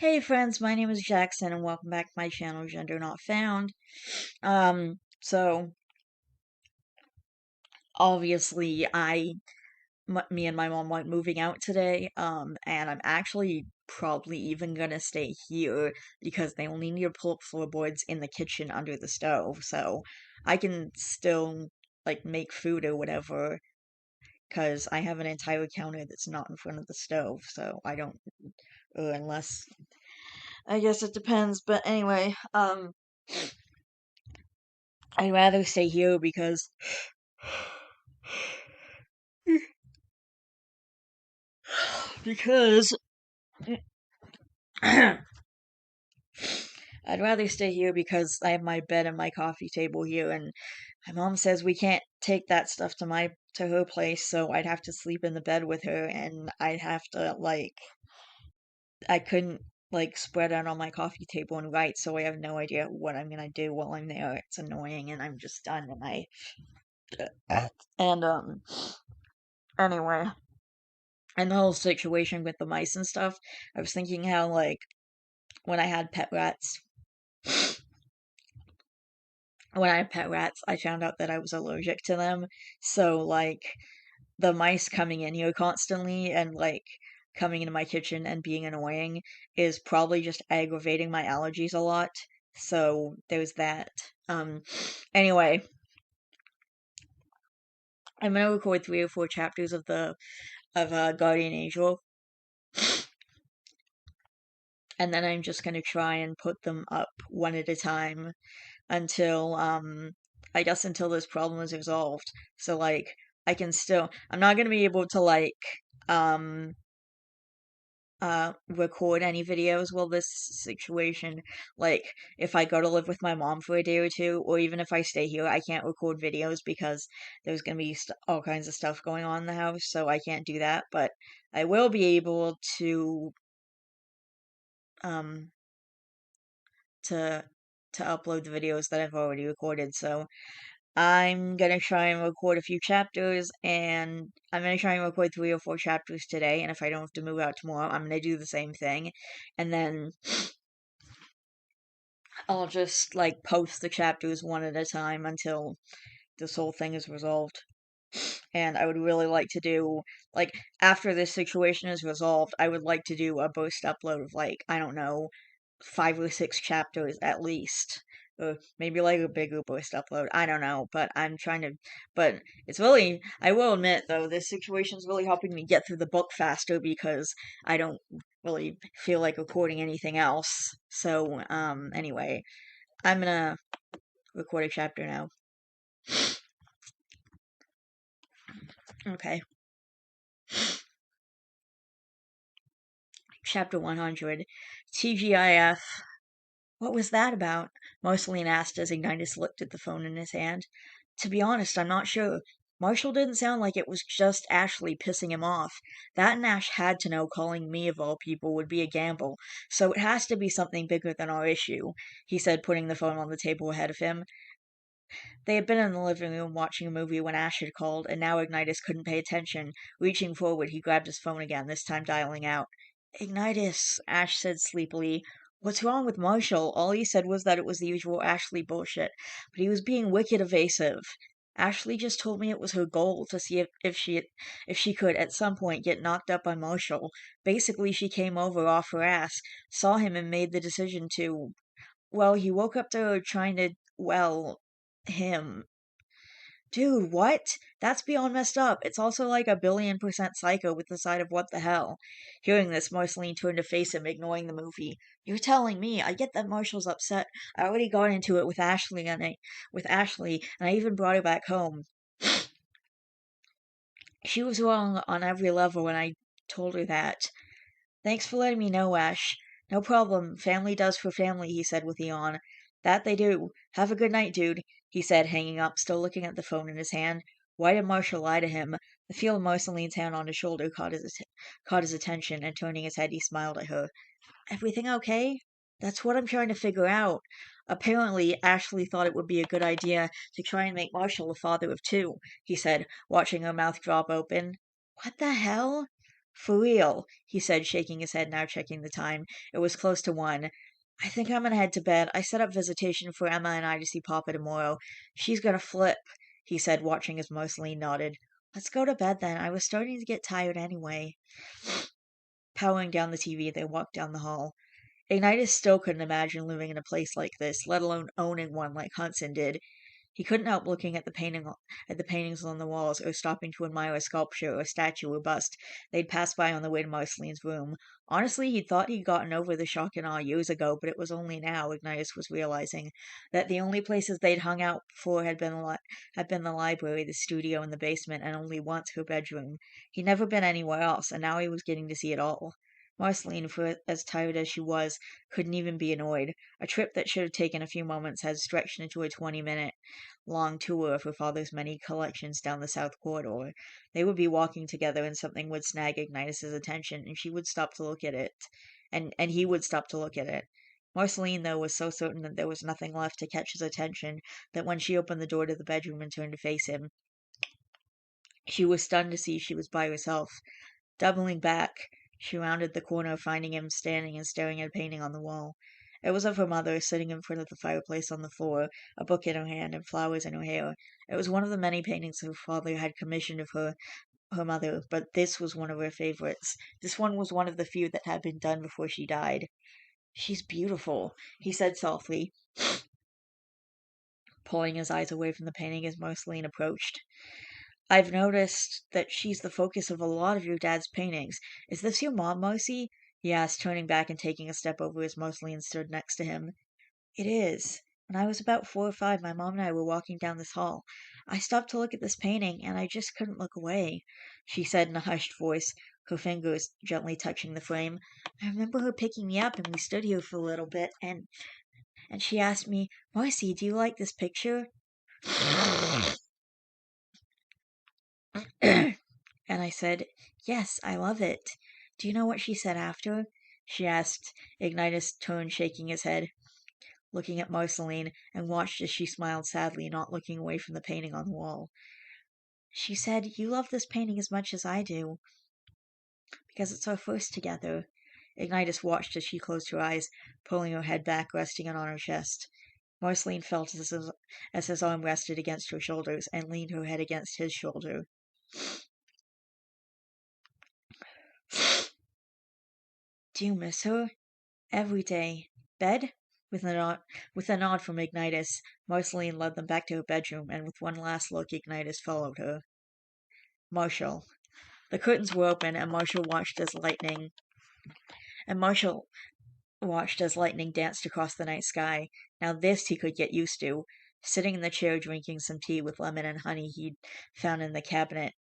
Hey friends, my name is Jackson and welcome back to my channel, Gender Not Found. So obviously me and my mom went moving out today, and I'm actually probably even gonna stay here because they only need to pull up floorboards in the kitchen under the stove, so I can still, like, make food or whatever, because I have an entire counter that's not in front of the stove, so I don't, unless, I guess it depends, but anyway, I'd rather stay here because I'd rather stay here because I have my bed and my coffee table here, and my mom says we can't take that stuff to her place, so I'd have to sleep in the bed with her, and I'd have to, like, I couldn't, like, spread out on my coffee table and write, so I have no idea what I'm gonna do while I'm there. It's annoying, and I'm just done, and anyway, and the whole situation with the mice and stuff, I was thinking how, like, when I had pet rats, I found out that I was allergic to them. So, like, the mice coming in here constantly and, like, coming into my kitchen and being annoying is probably just aggravating my allergies a lot. So, there's that. Anyway, I'm gonna record 3 or 4 chapters of Guardian Angel, and then I'm just gonna try and put them up one at a time until I guess until this problem is resolved. So, like, I'm not gonna be able to, like, um record any videos while this situation, like, if I go to live with my mom for a day or two, or even if I stay here, I can't record videos because there's gonna be all kinds of stuff going on in the house, so I can't do that. But I will be able um to upload the videos that I've already recorded. So I'm gonna try and record a few chapters, and I'm gonna try and record 3 or 4 chapters today, and if I don't have to move out tomorrow, I'm gonna do the same thing. And then I'll just, like, post the chapters one at a time until this whole thing is resolved. And I would really like to do, like, after this situation is resolved, I would like to do a burst upload of, like, I don't know, 5 or 6 chapters at least. Or maybe like a bigger burst upload. I don't know, but but it's really, I will admit though, this situation's really helping me get through the book faster because I don't really feel like recording anything else. So, anyway, I'm gonna record a chapter now. Okay. Chapter 100. TGIF. What was that about? Marceline asked as Ignitus looked at the phone in his hand. To be honest, I'm not sure. Marshall didn't sound like it was just Ashley pissing him off. That and Ash had to know calling me, of all people, would be a gamble, so it has to be something bigger than our issue, he said, putting the phone on the table ahead of him. They had been in the living room watching a movie when Ash had called, and now Ignitus couldn't pay attention. Reaching forward, he grabbed his phone again, this time dialing out. Ignitus, Ash said sleepily. What's wrong with Marshall? All he said was that it was the usual Ashley bullshit, but he was being wicked evasive. Ashley just told me it was her goal to see if she could at some point get knocked up by Marshall. Basically, she came over off her ass, saw him, and made the decision to. Well, he woke up to her trying to, well, him. Dude, what? That's beyond messed up. It's also like a billion% psycho with the side of what the hell. Hearing this, Marceline turned to face him, ignoring the movie. You're telling me. I get that Marshall's upset. I already got into it with Ashley, and I even brought her back home. She was wrong on every level when I told her that. Thanks for letting me know, Ash. No problem. Family does for family, he said with a yawn. That they do. Have a good night, dude, he said, hanging up, still looking at the phone in his hand. Why did Marshall lie to him? The feel of Marceline's hand on his shoulder caught his attention, and turning his head, he smiled at her. Everything okay? That's what I'm trying to figure out. Apparently, Ashley thought it would be a good idea to try and make Marshall a father of two, he said, watching her mouth drop open. What the hell? For real, he said, shaking his head, now checking the time. It was close to 1. I think I'm gonna head to bed. I set up visitation for Emma and I to see Papa tomorrow. She's gonna flip, he said, watching as Moseline nodded. Let's go to bed then. I was starting to get tired anyway. Powering down the TV, they walked down the hall. Ignitus still couldn't imagine living in a place like this, let alone owning one like Hudson did. He couldn't help looking at the paintings on the walls, or stopping to admire a sculpture or statue or bust they'd passed by on the way to Marceline's room. Honestly, he'd thought he'd gotten over the shock and awe years ago, but it was only now, Ignitus was realizing, that the only places they'd hung out before had been the library, the studio, and the basement, and only once her bedroom. He'd never been anywhere else, and now he was getting to see it all. Marceline, for as tired as she was, couldn't even be annoyed. A trip that should have taken a few moments had stretched into a 20-minute long tour of her father's many collections down the south corridor. They would be walking together and something would snag Ignitus's attention and she would stop to look at it. And he would stop to look at it. Marceline, though, was so certain that there was nothing left to catch his attention that when she opened the door to the bedroom and turned to face him, she was stunned to see she was by herself. Doubling back, she rounded the corner, finding him standing and staring at a painting on the wall. It was of her mother, sitting in front of the fireplace on the floor, a book in her hand and flowers in her hair. It was one of the many paintings her father had commissioned of her mother, but this was one of her favorites. This one was one of the few that had been done before she died. She's beautiful, he said softly, pulling his eyes away from the painting as Marceline approached. I've noticed that she's the focus of a lot of your dad's paintings. Is this your mom, Marcy? He asked, turning back and taking a step over as Marceline stood next to him. It is. When I was about 4 or 5, my mom and I were walking down this hall. I stopped to look at this painting, and I just couldn't look away, she said in a hushed voice, her fingers gently touching the frame. I remember her picking me up, and we stood here for a little bit, and she asked me, Marcy, do you like this picture? And I said, Yes, I love it. Do you know what she said after? She asked. Ignitus turned, shaking his head, looking at Marceline, and watched as she smiled sadly, not looking away from the painting on the wall. She said, You love this painting as much as I do, because it's our first together. Ignitus watched as she closed her eyes, pulling her head back, resting it on her chest. Marceline felt as his arm rested against her shoulders, and leaned her head against his shoulder. Do you miss her? Every day. Bed? With a nod from Ignitus, Marceline led them back to her bedroom, and with one last look, Ignitus followed her. Marshall. The curtains were open, and Marshall watched as lightning danced across the night sky. Now this he could get used to, sitting in the chair drinking some tea with lemon and honey he'd found in the cabinet.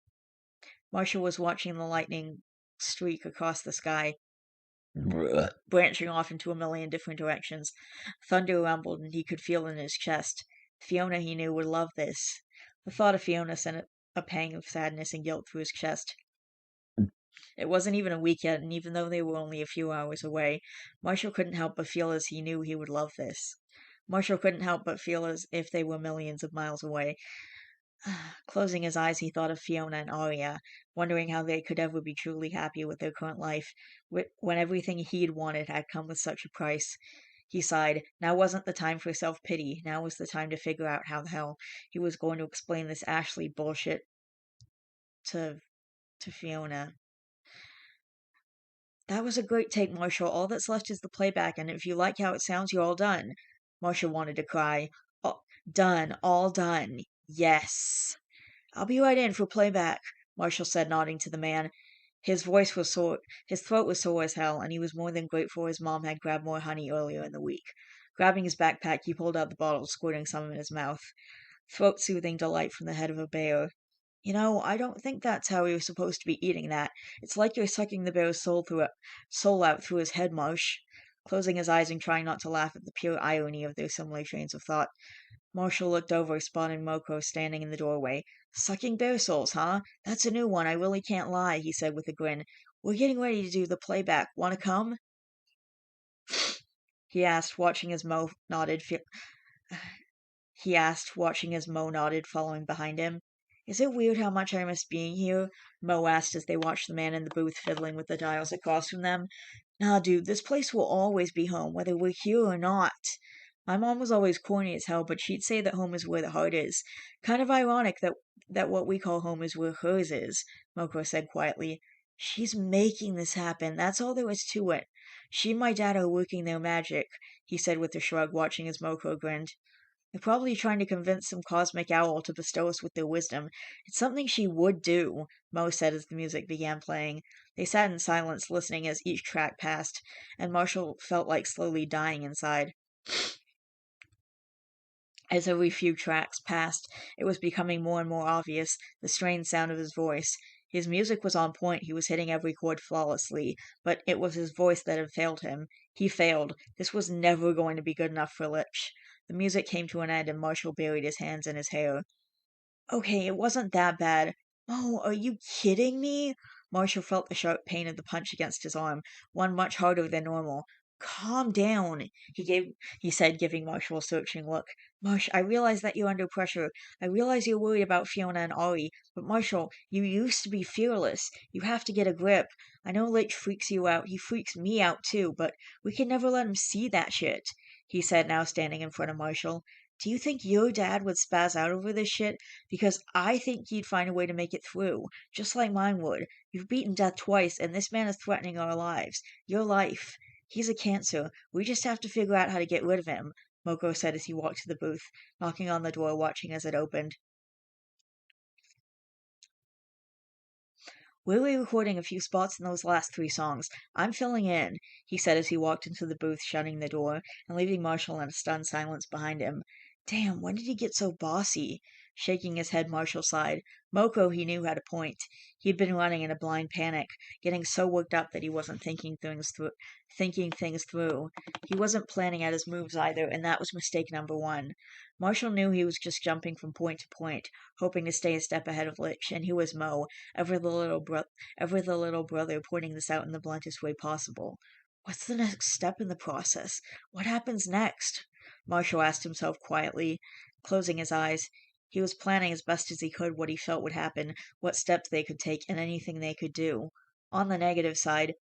Marshall was watching the lightning streak across the sky, branching off into a million different directions. Thunder rumbled, and he could feel in his chest. Fiona, he knew, would love this. The thought of Fiona sent a pang of sadness and guilt through his chest. It wasn't even a week yet, and even though they were only a few hours away, Marshall couldn't help but feel as he knew he would love this. Marshall couldn't help but feel as if they were millions of miles away. Closing his eyes, he thought of Fiona and Arya, wondering how they could ever be truly happy with their current life, when everything he'd wanted had come with such a price. He sighed. Now wasn't the time for self-pity. Now was the time to figure out how the hell he was going to explain this Ashley bullshit to Fiona. That was a great take, Marshall. All that's left is the playback, and if you like how it sounds, you're all done. Marshall wanted to cry. Done. All done. Yes. I'll be right in for playback, Marshall said, nodding to the man. His throat was sore as hell, and he was more than grateful his mom had grabbed more honey earlier in the week. Grabbing his backpack, he pulled out the bottle, squirting some in his mouth. Throat-soothing delight from the head of a bear. You know, I don't think that's how you're supposed to be eating that. It's like you're sucking the bear's soul out through his head, Marsh. Closing his eyes and trying not to laugh at the pure irony of their similar trains of thought, Marshall looked over, spotting Moko standing in the doorway. Sucking bear souls, huh? That's a new one, I really can't lie, he said with a grin. We're getting ready to do the playback. Want to come? He asked, watching as Mo nodded, following behind him. Is it weird how much I miss being here? Mo asked as they watched the man in the booth fiddling with the dials across from them. Nah, dude, this place will always be home, whether we're here or not. My mom was always corny as hell, but she'd say that home is where the heart is. Kind of ironic that what we call home is where hers is, Moko said quietly. She's making this happen. That's all there is to it. She and my dad are working their magic, he said with a shrug, watching as Moko grinned. They're probably trying to convince some cosmic owl to bestow us with their wisdom. It's something she would do, Mo said as the music began playing. They sat in silence, listening as each track passed, and Marshall felt like slowly dying inside. As every few tracks passed, it was becoming more and more obvious, the strained sound of his voice. His music was on point, he was hitting every chord flawlessly, but it was his voice that had failed him. He failed. This was never going to be good enough for Lich. The music came to an end and Marshall buried his hands in his hair. Okay, it wasn't that bad. Oh, are you kidding me? Marshall felt the sharp pain of the punch against his arm, one much harder than normal. Calm down, he said, giving Marshall a searching look. Marsh, I realize that you're under pressure. I realize you're worried about Fiona and Ollie, but Marshall, you used to be fearless. You have to get a grip. I know Lich freaks you out. He freaks me out too, but we can never let him see that shit, he said, now standing in front of Marshall. Do you think your dad would spaz out over this shit? Because I think he'd find a way to make it through, just like mine would. You've beaten death twice, and this man is threatening our lives. Your life. He's a cancer. We just have to figure out how to get rid of him, Moko said as he walked to the booth, knocking on the door, watching as it opened. We're re-recording a few spots in those last three songs. I'm filling in, he said as he walked into the booth, shutting the door, and leaving Marshall in a stunned silence behind him. Damn, when did he get so bossy? Shaking his head, Marshall sighed. Moko, he knew, had a point. He'd been running in a blind panic, getting so worked up that he wasn't thinking things through. He wasn't planning out his moves either, and that was mistake number one. Marshall knew he was just jumping from point to point, hoping to stay a step ahead of Lich, and he was Mo, ever the little brother, pointing this out in the bluntest way possible. What's the next step in the process? What happens next? Marshall asked himself quietly, closing his eyes. He was planning as best as he could what he felt would happen, what steps they could take, and anything they could do. On the negative side,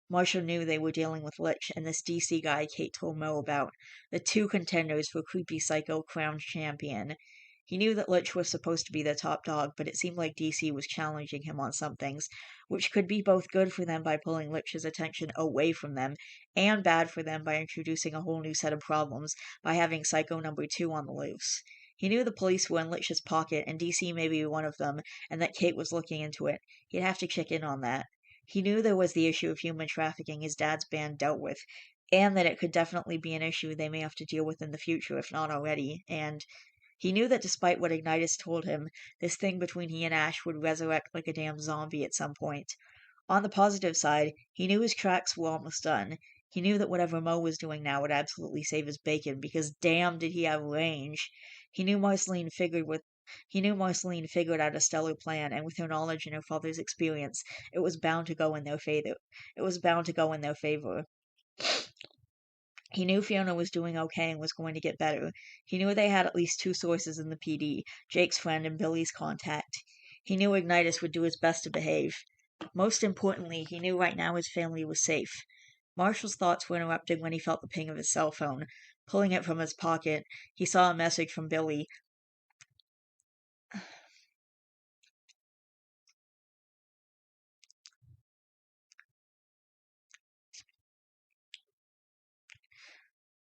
Marshall knew they were dealing with Lich and this DC guy Kate told Mo about, the two contenders for Creepy Psycho Crown Champion. He knew that Lich was supposed to be the top dog, but it seemed like DC was challenging him on some things, which could be both good for them by pulling Lich's attention away from them, and bad for them by introducing a whole new set of problems by having Psycho number 2 on the loose. He knew the police were in Lich's pocket, and DC may be one of them, and that Kate was looking into it. He'd have to check in on that. He knew there was the issue of human trafficking his dad's band dealt with, and that it could definitely be an issue they may have to deal with in the future, if not already, and he knew that despite what Ignitus told him, this thing between he and Ash would resurrect like a damn zombie at some point. On the positive side, he knew his tracks were almost done. He knew that whatever Mo was doing now would absolutely save his bacon, because damn did he have range. He knew Marceline figured out a stellar plan, and with her knowledge and her father's experience, it was bound to go in their favor. It was bound to go in their favor. He knew Fiona was doing okay and was going to get better. He knew they had at least two sources in the PD, Jake's friend and Billy's contact. He knew Ignitus would do his best to behave. Most importantly, he knew right now his family was safe. Marshall's thoughts were interrupted when he felt the ping of his cell phone. Pulling it from his pocket, he saw a message from Billy.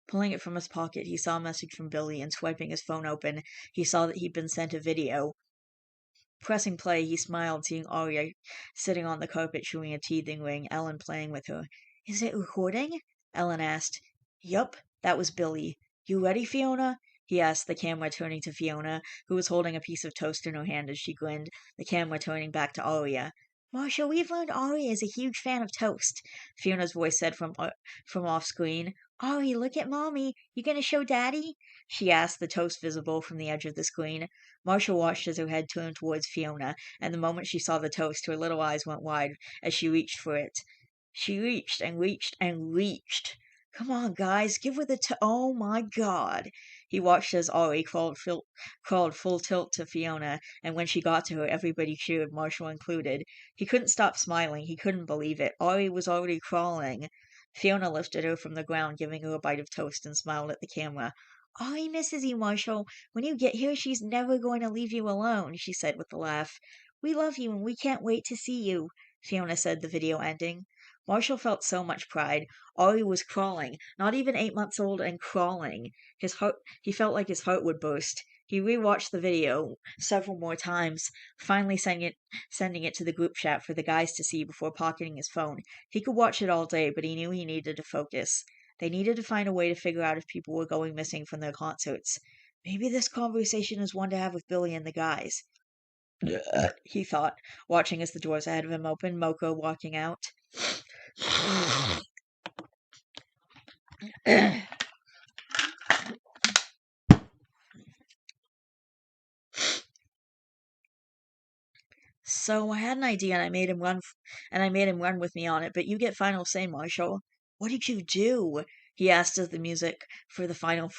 Pulling it from his pocket, he saw a message from Billy, and swiping his phone open, he saw that he'd been sent a video. Pressing play, he smiled, seeing Arya sitting on the carpet chewing a teething ring, Ellen playing with her. Is it recording? Ellen asked. Yup, that was Billy. You ready, Fiona? He asked, the camera turning to Fiona, who was holding a piece of toast in her hand as she grinned, the camera turning back to Arya. Marshall, we've learned Arya is a huge fan of toast, Fiona's voice said from off screen. Ari, look at Mommy. You gonna show Daddy? She asked, the toast visible from the edge of the screen. Marshall watched as her head turned towards Fiona, and the moment she saw the toast, her little eyes went wide as she reached for it. She reached and reached and reached. Come on, guys, give her the oh my god. He watched as Ollie crawled full tilt to Fiona, and when she got to her, everybody cheered, Marshall included. He couldn't stop smiling. He couldn't believe it. Ollie was already crawling. Fiona lifted her from the ground, giving her a bite of toast, and smiled at the camera. Ollie misses you, Marshall. When you get here, she's never going to leave you alone, she said with a laugh. We love you, and we can't wait to see you, Fiona said, the video ending. Marshall felt so much pride. Ollie was crawling, not even 8 months old and crawling. He felt like his heart would burst. He rewatched the video several more times, finally sending it to the group chat for the guys to see before pocketing his phone. He could watch it all day, but he knew he needed to focus. They needed to find a way to figure out if people were going missing from their concerts. Maybe this conversation is one to have with Billy and the guys, he thought, watching as the doors ahead of him opened, Moko walking out. So I had an idea and I made him run with me on it, but you get final say, Marshall. What did you do? He asked as the music for the final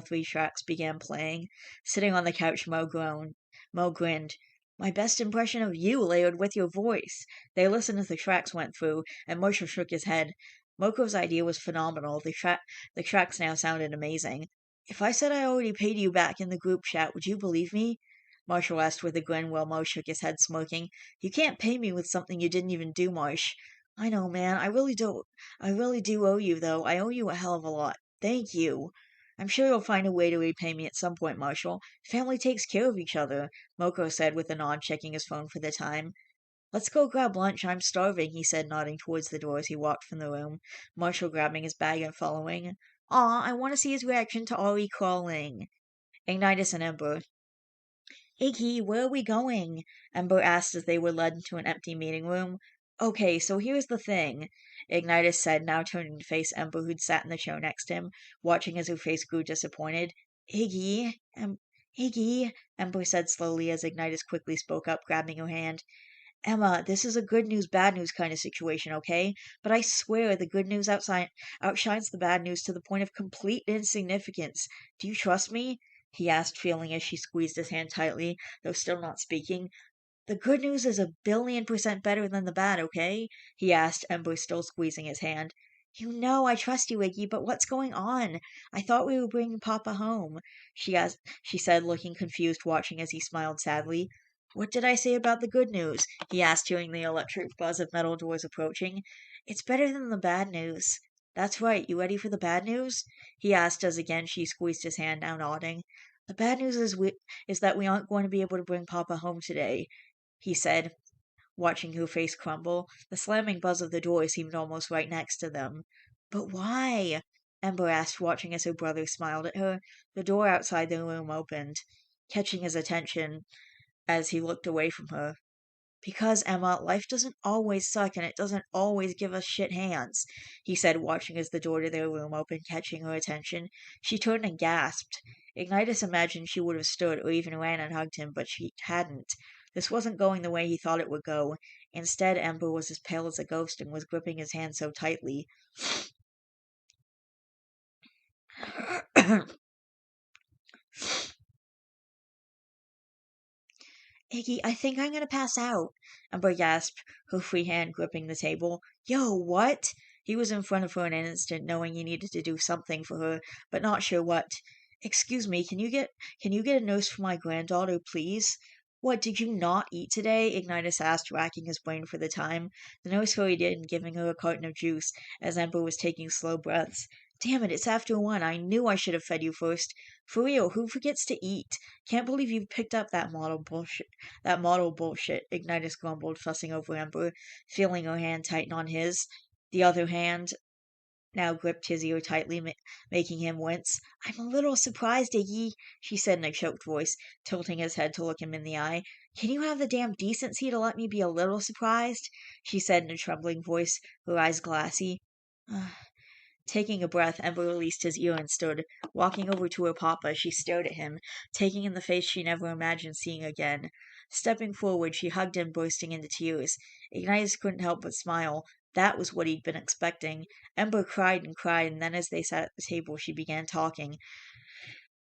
three tracks began playing. Sitting on the couch, Mo grinned. My best impression of you layered with your voice. They listened as the tracks went through, and Marshall shook his head. Moko's idea was phenomenal. The tracks now sounded amazing. If I said I already paid you back in the group chat, would you believe me? Marshall asked with a grin while Mo shook his head, smirking. You can't pay me with something you didn't even do, Marsh. I know, man. I really do owe you, though. I owe you a hell of a lot. Thank you. I'm sure you'll find a way to repay me at some point, Marshall. Family takes care of each other, Moko said with a nod, checking his phone for the time. Let's go grab lunch. I'm starving, he said, nodding towards the door as he walked from the room, Marshall grabbing his bag and following. Aw, I want to see his reaction to Ollie crawling. Ignitus and Ember. Iggy, where are we going? Ember asked as they were led into an empty meeting room. Okay, so here's the thing, Ignitus said, now turning to face Ember, who'd sat in the chair next to him, watching as her face grew disappointed. Iggy, Ember said slowly as Ignitus quickly spoke up, grabbing her hand. Emma, this is a good news, bad news kind of situation, okay? But I swear the good news outshines the bad news to the point of complete insignificance. Do you trust me? He asked, feeling as she squeezed his hand tightly, though still not speaking. The good news is 1,000,000,000% better than the bad, okay? He asked, Ember still squeezing his hand. You know I trust you, Iggy, but what's going on? I thought we were bringing Papa home, she said, looking confused, watching as he smiled sadly. What did I say about the good news? He asked, hearing the electric buzz of metal doors approaching. It's better than the bad news. That's right. You ready for the bad news? He asked as again she squeezed his hand, now nodding. The bad news is that we aren't going to be able to bring Papa home today, he said, watching her face crumble. The slamming buzz of the door seemed almost right next to them. But why? Ember asked, watching as her brother smiled at her. The door outside the room opened, catching his attention as he looked away from her. Because, Emma, life doesn't always suck and it doesn't always give us shit hands, he said, watching as the door to their room opened, catching her attention. She turned and gasped. Ignitus imagined she would have stood or even ran and hugged him, but she hadn't. This wasn't going the way he thought it would go. Instead, Ember was as pale as a ghost and was gripping his hand so tightly. Iggy, I think I'm gonna pass out, Ember gasped, her free hand gripping the table. Yo, what? He was in front of her in an instant, knowing he needed to do something for her, but not sure what. Excuse me, can you get a nurse for my granddaughter, please? What, did you not eat today? Ignitus asked, racking his brain for the time. The nurse hurried in, giving her a carton of juice, as Ember was taking slow breaths. Damn it, it's after 1. I knew I should have fed you first. For real, who forgets to eat? Can't believe you picked up that model bullshit, Ignitus grumbled, fussing over Ember, feeling her hand tighten on his. The other hand now gripped his ear tightly, making him wince. I'm a little surprised, Iggy, she said in a choked voice, tilting his head to look him in the eye. Can you have the damn decency to let me be a little surprised? She said in a trembling voice, her eyes glassy. Taking a breath, Ember released his ear and stood. Walking over to her papa, she stared at him, taking in the face she never imagined seeing again. Stepping forward, she hugged him, bursting into tears. Ignitus couldn't help but smile. That was what he'd been expecting. Ember cried and cried, and then as they sat at the table, she began talking.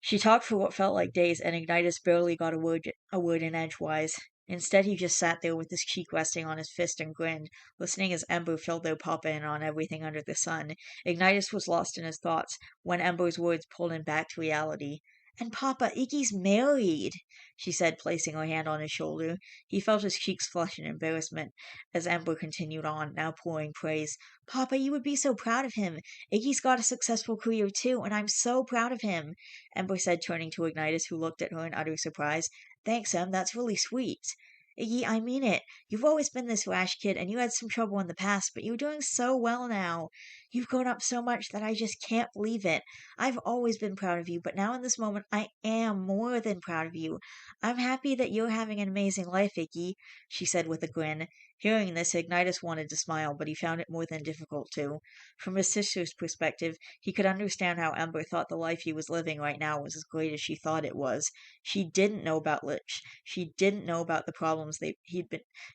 She talked for what felt like days, and Ignitus barely got a word in edgewise. Instead, he just sat there with his cheek resting on his fist and grinned, listening as Ember filled their papa in on everything under the sun. Ignitus was lost in his thoughts when Ember's words pulled him back to reality. And Papa, Iggy's married, she said, placing her hand on his shoulder. He felt his cheeks flush in embarrassment as Ember continued on, now pouring praise. Papa, you would be so proud of him. Iggy's got a successful career too, and I'm so proud of him. Ember said, turning to Ignitus, who looked at her in utter surprise. Thanks, Em, that's really sweet. Iggy, I mean it. You've always been this rash kid, and you had some trouble in the past, but you're doing so well now. You've grown up so much that I just can't believe it. I've always been proud of you, but now in this moment, I am more than proud of you. I'm happy that you're having an amazing life, Iggy, she said with a grin. Hearing this, Ignitus wanted to smile, but he found it more than difficult to. From his sister's perspective, he could understand how Ember thought the life he was living right now was as great as she thought it was. She didn't know about Lich. She didn't know about the problems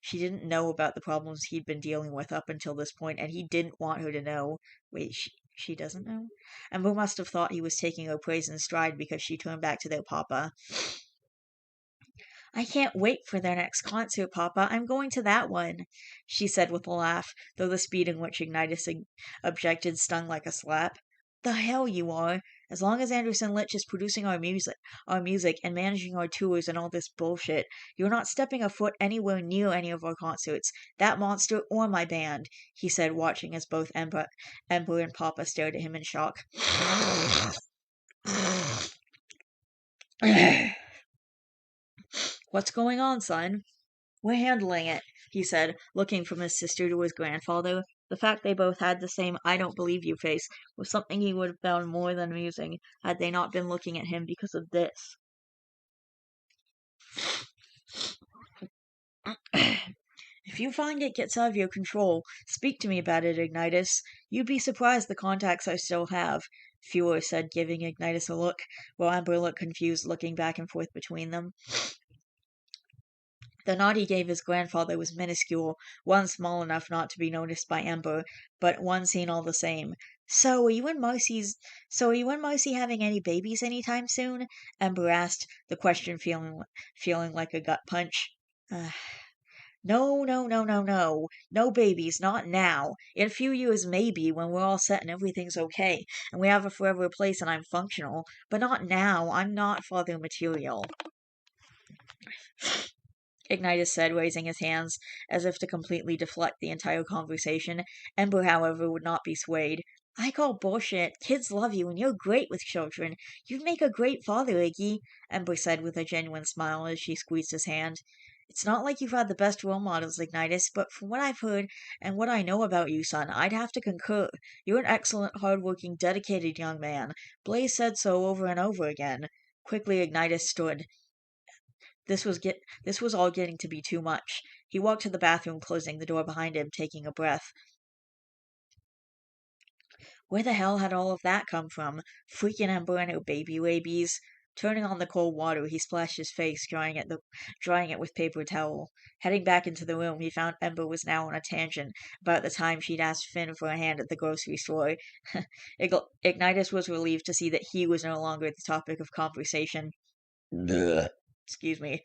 she didn't know about the problems he'd been dealing with up until this point, and he didn't want her to know. Wait, she doesn't know? Ember must have thought he was taking her praise in stride because she turned back to their papa. I can't wait for their next concert, Papa. I'm going to that one, she said with a laugh, though the speed in which Ignitus objected stung like a slap. The hell you are. As long as Anderson Litch is producing our music and managing our tours and all this bullshit, you're not stepping a foot anywhere near any of our concerts, that monster or my band, he said, watching as both Ember and Papa stared at him in shock. What's going on, son? We're handling it, he said, looking from his sister to his grandfather. The fact they both had the same I don't believe you face was something he would have found more than amusing had they not been looking at him because of this. If you find it gets out of your control, speak to me about it, Ignitus. You'd be surprised the contacts I still have, Fuhrer said, giving Ignitus a look, while Amber looked confused, looking back and forth between them. The nod he gave his grandfather was minuscule, one small enough not to be noticed by Ember, but one seen all the same. So are you and Marcy having any babies any time soon? Ember asked, the question feeling like a gut punch. No, no, no, no, no. No babies, not now. In a few years, maybe, when we're all set and everything's okay, and we have a forever place and I'm functional. But not now. I'm not father material. Ignitus said, raising his hands, as if to completely deflect the entire conversation. Ember, however, would not be swayed. I call bullshit. Kids love you, and you're great with children. You'd make a great father, Iggy, Ember said with a genuine smile as she squeezed his hand. It's not like you've had the best role models, Ignitus, but from what I've heard and what I know about you, son, I'd have to concur. You're an excellent, hard-working, dedicated young man. Blaze said so over and over again. Quickly, Ignitus stood. This was all getting to be too much. He walked to the bathroom, closing the door behind him, taking a breath. Where the hell had all of that come from? Freaking Ember and her baby rabies. Turning on the cold water, he splashed his face, drying it with paper towel. Heading back into the room, he found Ember was now on a tangent about the time she'd asked Finn for a hand at the grocery store. Ignitus was relieved to see that he was no longer the topic of conversation. Excuse me.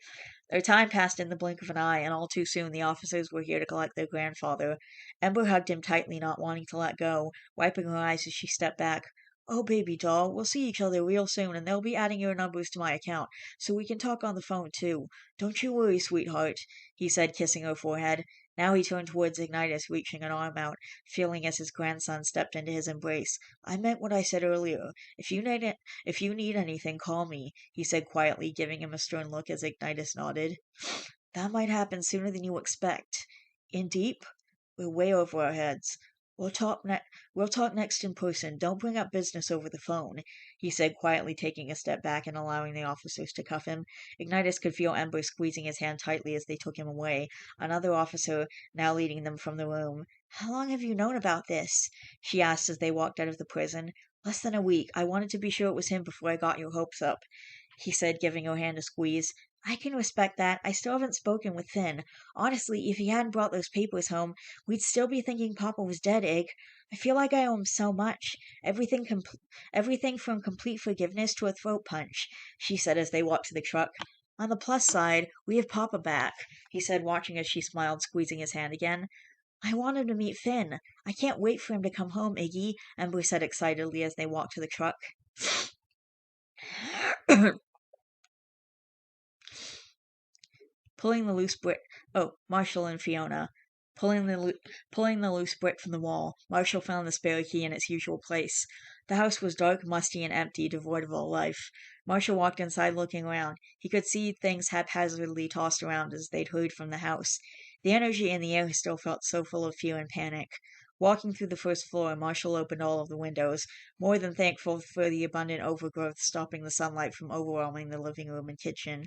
Their time passed in the blink of an eye, and all too soon the officers were here to collect their grandfather. Ember hugged him tightly, not wanting to let go, wiping her eyes as she stepped back. Oh, baby doll, we'll see each other real soon, and they'll be adding your numbers to my account, so we can talk on the phone, too. Don't you worry, sweetheart, he said, kissing her forehead. Now he turned towards Ignitus, reaching an arm out, feeling as his grandson stepped into his embrace. I meant what I said earlier. If you need anything, call me, he said quietly, giving him a stern look as Ignitus nodded. That might happen sooner than you expect. In deep? We're way over our heads. We'll talk next in person. Don't bring up business over the phone, he said, quietly taking a step back and allowing the officers to cuff him. Ignitus could feel Ember squeezing his hand tightly as they took him away, another officer now leading them from the room. How long have you known about this? She asked as they walked out of the prison. Less than a week. I wanted to be sure it was him before I got your hopes up, he said, giving her hand a squeeze. I can respect that. I still haven't spoken with Finn. Honestly, if he hadn't brought those papers home, we'd still be thinking Papa was dead, Egg. I feel like I owe him so much. Everything from complete forgiveness to a throat punch, she said as they walked to the truck. On the plus side, we have Papa back, he said, watching as she smiled, squeezing his hand again. I want him to meet Finn. I can't wait for him to come home, Iggy, Ember said excitedly as they walked to the truck. Pulling the loose brick. Oh, Marshall and Fiona. Pulling the loose brick from the wall, Marshall found the spare key in its usual place. The house was dark, musty, and empty, devoid of all life. Marshall walked inside looking around. He could see things haphazardly tossed around as they'd hurried from the house. The energy in the air still felt so full of fear and panic. Walking through the first floor, Marshall opened all of the windows, more than thankful for the abundant overgrowth stopping the sunlight from overwhelming the living room and kitchen.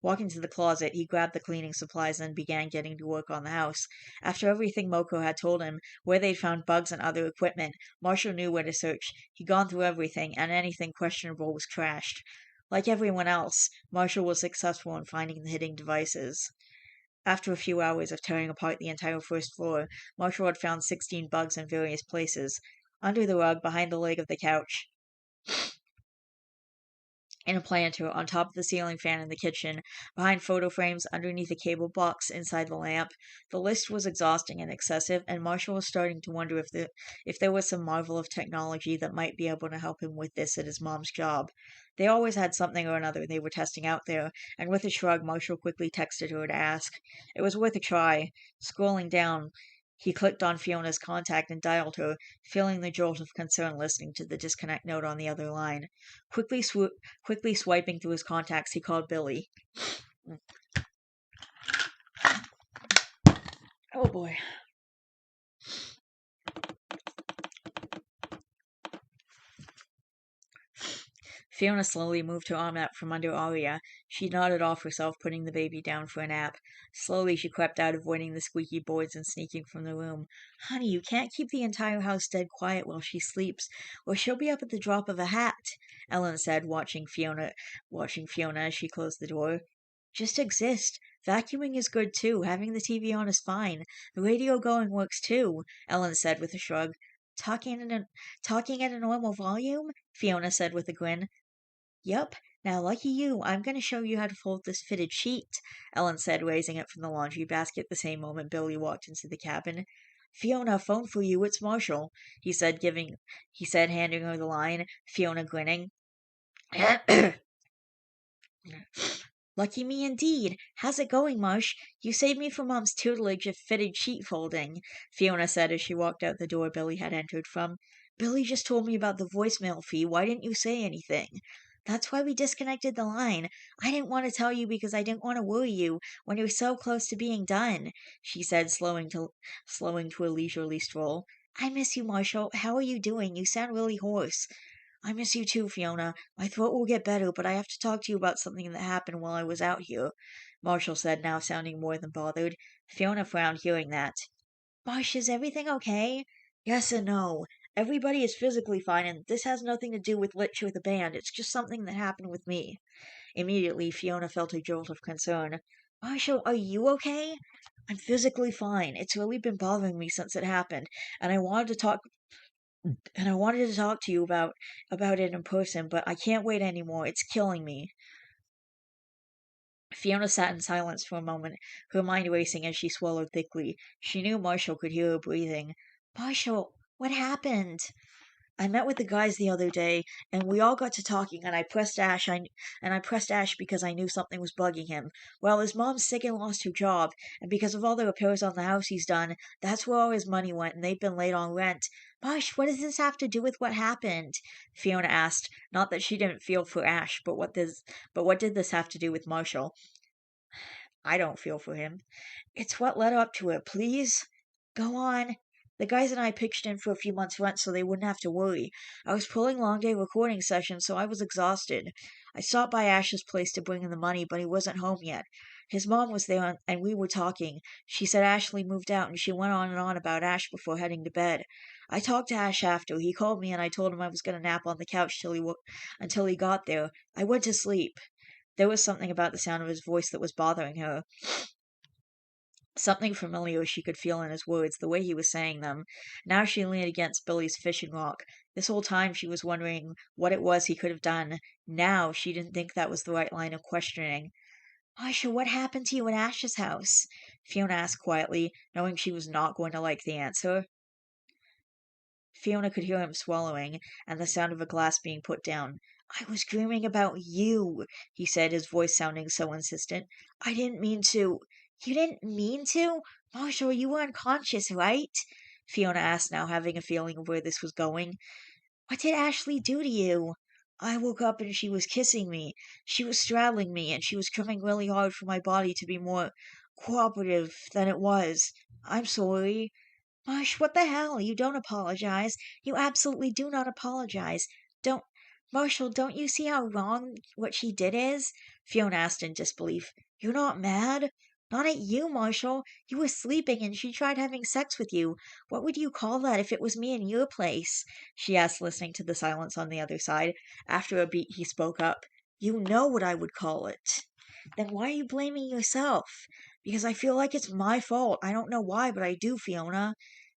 Walking to the closet, he grabbed the cleaning supplies and began getting to work on the house. After everything Moko had told him, where they'd found bugs and other equipment, Marshall knew where to search. He'd gone through everything, and anything questionable was trashed. Like everyone else, Marshall was successful in finding the hidden devices. After a few hours of tearing apart the entire first floor, Marshall had found 16 bugs in various places. Under the rug, behind the leg of the couch, in a planter, on top of the ceiling fan in the kitchen, behind photo frames, underneath a cable box, inside the lamp. The list was exhausting and excessive, and Marshall was starting to wonder if there was some marvel of technology that might be able to help him with this at his mom's job. They always had something or another they were testing out there, and with a shrug, Marshall quickly texted her to ask. It was worth a try. Scrolling down, he clicked on Fiona's contact and dialed her, feeling the jolt of concern listening to the disconnect note on the other line. Quickly swiping through his contacts, he called Billy. Oh boy. Fiona slowly moved her arm out from under Aria. She nodded off herself, putting the baby down for a nap. Slowly she crept out, avoiding the squeaky boards and sneaking from the room. Honey, you can't keep the entire house dead quiet while she sleeps, or she'll be up at the drop of a hat, Ellen said, watching Fiona as she closed the door. Just exist. Vacuuming is good too. Having the TV on is fine. The radio going works too, Ellen said with a shrug. Talking at a normal volume? Fiona said with a grin. Yup. Now, lucky you, I'm going to show you how to fold this fitted sheet, Ellen said, raising it from the laundry basket the same moment Billy walked into the cabin. Fiona, phone for you, it's Marshall, he said, handing her the line, Fiona grinning. Lucky me indeed. How's it going, Marsh? You saved me from Mom's tutelage of fitted sheet folding, Fiona said as she walked out the door Billy had entered from. Billy just told me about the voicemail fee. Why didn't you say anything? That's why we disconnected the line. I didn't want to tell you because I didn't want to worry you when you're so close to being done, she said, slowing to a leisurely stroll. I miss you, Marshall. How are you doing? You sound really hoarse. I miss you too, Fiona. My throat will get better, but I have to talk to you about something that happened while I was out here, Marshall said, now sounding more than bothered. Fiona frowned, hearing that. Marsh, is everything okay? Yes and no. Everybody is physically fine, and this has nothing to do with Litch or the band. It's just something that happened with me. Immediately, Fiona felt a jolt of concern. Marshall, are you okay? I'm physically fine. It's really been bothering me since it happened, and I wanted to talk to you about it in person, but I can't wait anymore. It's killing me. Fiona sat in silence for a moment, her mind racing as she swallowed thickly. She knew Marshall could hear her breathing. Marshall, what happened? I met with the guys the other day, and we all got to talking, and I pressed Ash because I knew something was bugging him. Well, his mom's sick and lost her job, and because of all the repairs on the house he's done, that's where all his money went, and they've been late on rent. Marsh, what does this have to do with what happened? Fiona asked. Not that she didn't feel for Ash, but what did this have to do with Marshall? I don't feel for him. It's what led up to it. Please, go on. The guys and I pitched in for a few months' rent so they wouldn't have to worry. I was pulling long day recording sessions, so I was exhausted. I stopped by Ash's place to bring in the money, but he wasn't home yet. His mom was there, and we were talking. She said Ashley moved out, and she went on and on about Ash before heading to bed. I talked to Ash after. He called me, and I told him I was going to nap on the couch until he got there. I went to sleep. There was something about the sound of his voice that was bothering her. Something familiar she could feel in his words, the way he was saying them. Now she leaned against Billy's fishing rock. This whole time she was wondering what it was he could have done. Now she didn't think that was the right line of questioning. Marcia, what happened to you at Ash's house? Fiona asked quietly, knowing she was not going to like the answer. Fiona could hear him swallowing, and the sound of a glass being put down. I was dreaming about you, he said, his voice sounding so insistent. I didn't mean to. You didn't mean to? Marshall, you were unconscious, right? Fiona asked, now having a feeling of where this was going. What did Ashley do to you? I woke up and she was kissing me. She was straddling me, and she was trying really hard for my body to be more cooperative than it was. I'm sorry. Marsh, what the hell? You don't apologize. You absolutely do not apologize. Don't, Marshall, don't you see how wrong what she did is? Fiona asked in disbelief. You're not mad? Not at you, Marshall. You were sleeping and she tried having sex with you. What would you call that if it was me in your place? She asked, listening to the silence on the other side. After a beat, he spoke up. You know what I would call it. Then why are you blaming yourself? Because I feel like it's my fault. I don't know why, but I do, Fiona.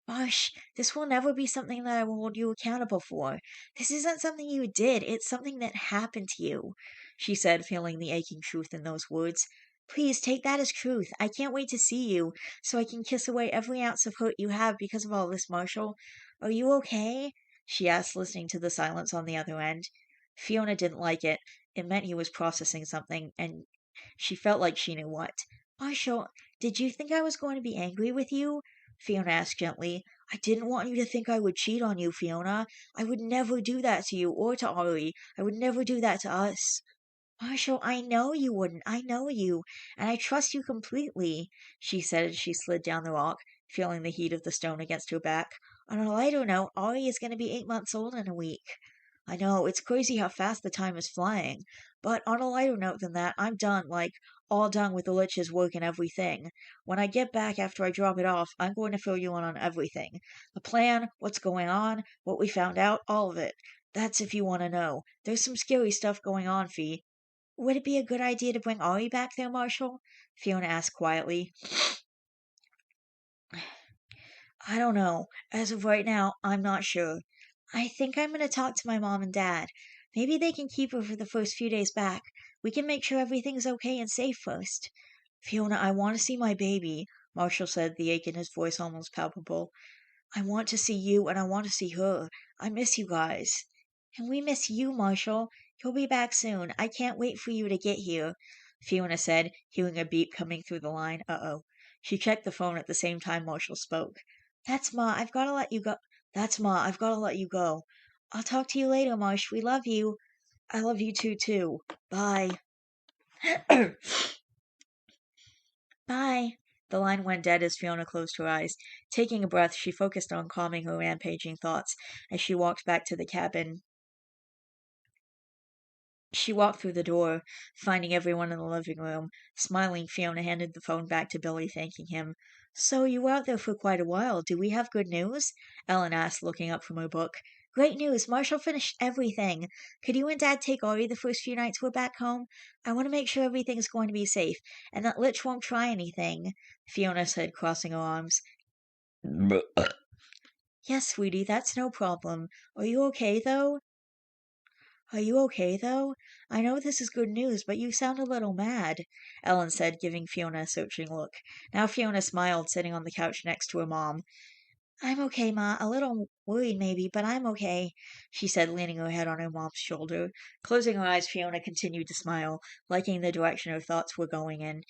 Gosh, this will never be something that I will hold you accountable for. This isn't something you did, it's something that happened to you, she said, feeling the aching truth in those words. Please take that as truth. I can't wait to see you, so I can kiss away every ounce of hurt you have because of all this, Marshall. Are you okay? She asked, listening to the silence on the other end. Fiona didn't like it. It meant he was processing something, and she felt like she knew what. Marshall, did you think I was going to be angry with you? Fiona asked gently. I didn't want you to think I would cheat on you, Fiona. I would never do that to you or to Ari. I would never do that to us. Marshall, I know you wouldn't. I know you, and I trust you completely, she said as she slid down the rock, feeling the heat of the stone against her back. On a lighter note, Ari is going to be 8 months old in a week. I know, it's crazy how fast the time is flying. But on a lighter note than that, I'm done, like, all done with the Lich's work and everything. When I get back after I drop it off, I'm going to fill you in on everything. The plan, what's going on, what we found out, all of it. That's if you want to know. There's some scary stuff going on, Fee. Would it be a good idea to bring Ari back there, Marshall? Fiona asked quietly. I don't know. As of right now, I'm not sure. I think I'm going to talk to my mom and dad. Maybe they can keep her for the first few days back. We can make sure everything's okay and safe first. Fiona, I want to see my baby, Marshall said, the ache in his voice almost palpable. I want to see you and I want to see her. I miss you guys. And we miss you, Marshall. You'll be back soon. I can't wait for you to get here, Fiona said, hearing a beep coming through the line. Uh-oh. She checked the phone at the same time Marshall spoke. That's Ma, I've got to let you go. That's Ma, I've got to let you go. I'll talk to you later, Marsh. We love you. I love you too. Bye. Bye. The line went dead as Fiona closed her eyes. Taking a breath, she focused on calming her rampaging thoughts as she walked back to the cabin. She walked through the door, finding everyone in the living room. Smiling, Fiona handed the phone back to Billy, thanking him. So you were out there for quite a while. Do we have good news? Ellen asked, looking up from her book. Great news. Marshall finished everything. Could you and Dad take Ori the first few nights we're back home? I want to make sure everything's going to be safe, and that Lich won't try anything, Fiona said, crossing her arms. Yes, sweetie, that's no problem. Are you okay, though? Are you okay, though? I know this is good news, but you sound a little mad, Ellen said, giving Fiona a searching look. Now Fiona smiled, sitting on the couch next to her mom. I'm okay, Ma. A little worried, maybe, but I'm okay, she said, leaning her head on her mom's shoulder. Closing her eyes, Fiona continued to smile, liking the direction her thoughts were going in.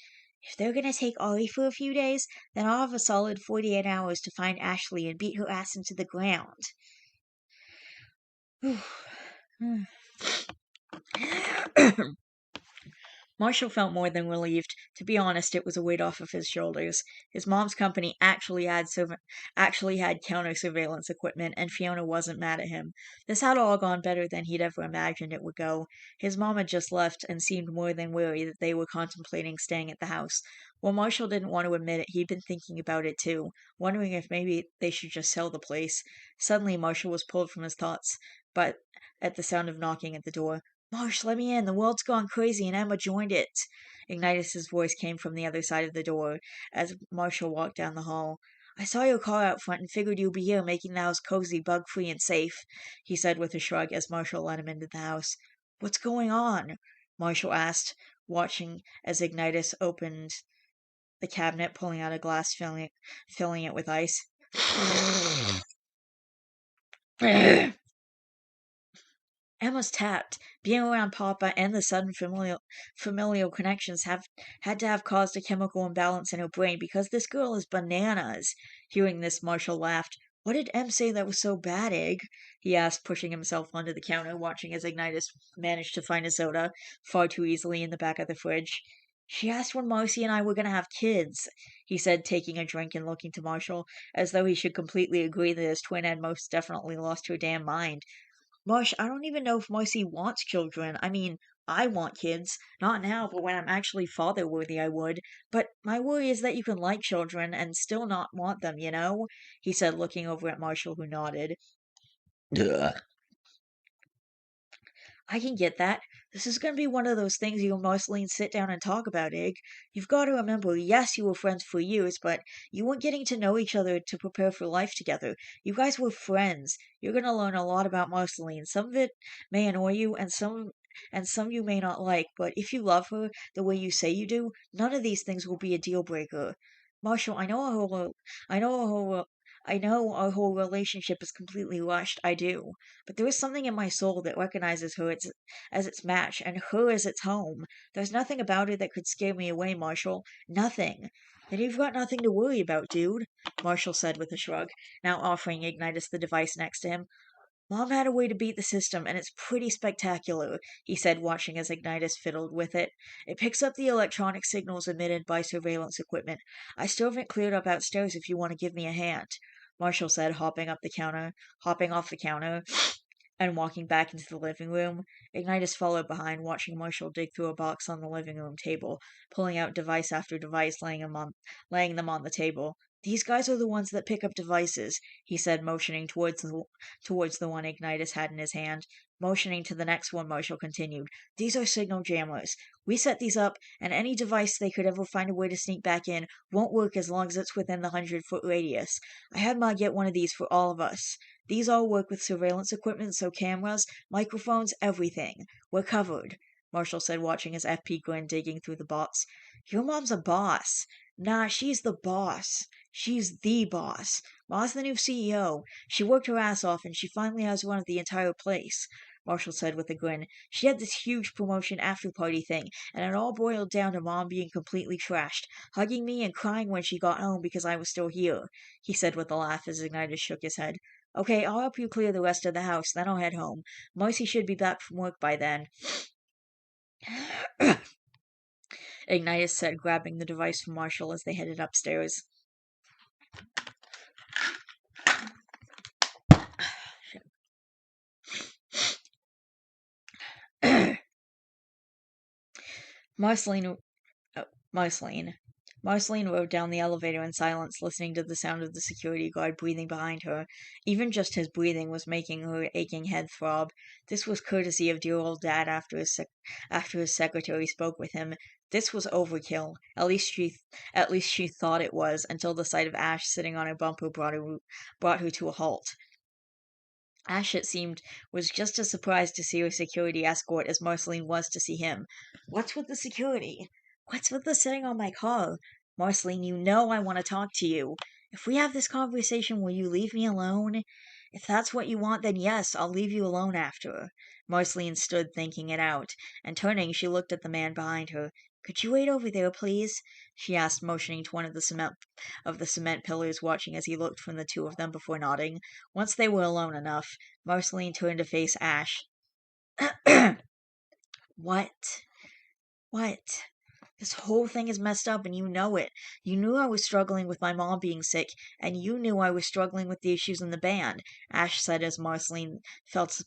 If they're going to take Ollie for a few days, then I'll have a solid 48 hours to find Ashley and beat her ass into the ground. Marshall felt more than relieved. To be honest, it was a weight off of his shoulders. His mom's company actually had counter surveillance equipment, and Fiona wasn't mad at him. This had all gone better than he'd ever imagined it would go. His mom had just left and seemed more than weary that they were contemplating staying at the house. While Marshall didn't want to admit it, he'd been thinking about it too, wondering if maybe they should just sell the place. Suddenly, Marshall was pulled from his thoughts, but at the sound of knocking at the door. Marsh, let me in. The world's gone crazy and Emma joined it. Ignitus's voice came from the other side of the door as Marshall walked down the hall. I saw your car out front and figured you'd be here making the house cozy, bug-free, and safe, he said with a shrug as Marshall let him into the house. What's going on? Marshall asked, watching as Ignitus opened the cabinet, pulling out a glass, filling it with ice. Emma's tapped. Being around Papa and the sudden familial connections had to have caused a chemical imbalance in her brain because this girl is bananas. Hearing this, Marshall laughed. What did Em say that was so bad, Egg? He asked, pushing himself onto the counter, watching as Ignitus managed to find a soda far too easily in the back of the fridge. She asked when Marcy and I were going to have kids, he said, taking a drink and looking to Marshall, as though he should completely agree that his twin had most definitely lost her damn mind. Marsh, I don't even know if Marcy wants children. I mean, I want kids. Not now, but when I'm actually father worthy, I would. But my worry is that you can like children and still not want them, you know? He said, looking over at Marshall, who nodded. Duh. I can get that. This is going to be one of those things you and Marceline sit down and talk about, Egg. You've got to remember, yes, you were friends for years, but you weren't getting to know each other to prepare for life together. You guys were friends. You're going to learn a lot about Marceline. Some of it may annoy you, and some you may not like, but if you love her the way you say you do, none of these things will be a deal breaker. Marshall, I know our whole, I know our whole relationship is completely rushed. I do. But there is something in my soul that recognizes her as its match, and her as its home. There's nothing about her that could scare me away, Marshall. Nothing. Then you've got nothing to worry about, dude, Marshall said with a shrug, now offering Ignitus the device next to him. Mom had a way to beat the system, and it's pretty spectacular, he said, watching as Ignitus fiddled with it. It picks up the electronic signals emitted by surveillance equipment. I still haven't cleared up outstairs if you want to give me a hand, Marshall said, hopping off the counter and walking back into the living room. Ignitus followed behind, watching Marshall dig through a box on the living room table, pulling out device after device, laying them on the table. These guys are the ones that pick up devices, he said, motioning towards the one Ignitus had in his hand. Motioning to the next one, Marshall continued. These are signal jammers. We set these up, and any device they could ever find a way to sneak back in won't work as long as it's within the 100-foot radius. I had Ma get one of these for all of us. These all work with surveillance equipment, so cameras, microphones, everything. We're covered, Marshall said, watching his FP grin digging through the box. Your mom's a boss. Nah, she's the boss. She's the boss. Ma's the new CEO. She worked her ass off, and she finally has run of the entire place, Marshall said with a grin. She had this huge promotion after-party thing, and it all boiled down to Mom being completely trashed, hugging me and crying when she got home because I was still here, he said with a laugh as Ignitus shook his head. Okay, I'll help you clear the rest of the house, then I'll head home. Marcy should be back from work by then. Ignitus said, grabbing the device from Marshall as they headed upstairs. Marceline, Marceline. Marceline rode down the elevator in silence, listening to the sound of the security guard breathing behind her. Even just his breathing was making her aching head throb. This was courtesy of dear old Dad after his secretary spoke with him. This was overkill. At least she thought it was, until the sight of Ash sitting on her bumper brought her to a halt. Ash, it seemed, was just as surprised to see her security escort as Marceline was to see him. What's with the security? What's with the sitting on my car? Marceline, you know I want to talk to you. If we have this conversation, will you leave me alone? If that's what you want, then yes, I'll leave you alone after. Marceline stood thinking it out, and turning, she looked at the man behind her. Could you wait over there, please? She asked, motioning to one of the cement pillars, watching as he looked from the two of them before nodding. Once they were alone enough, Marceline turned to face Ash. What? What? This whole thing is messed up, and you know it. You knew I was struggling with my mom being sick, and you knew I was struggling with the issues in the band, Ash said as Marceline felt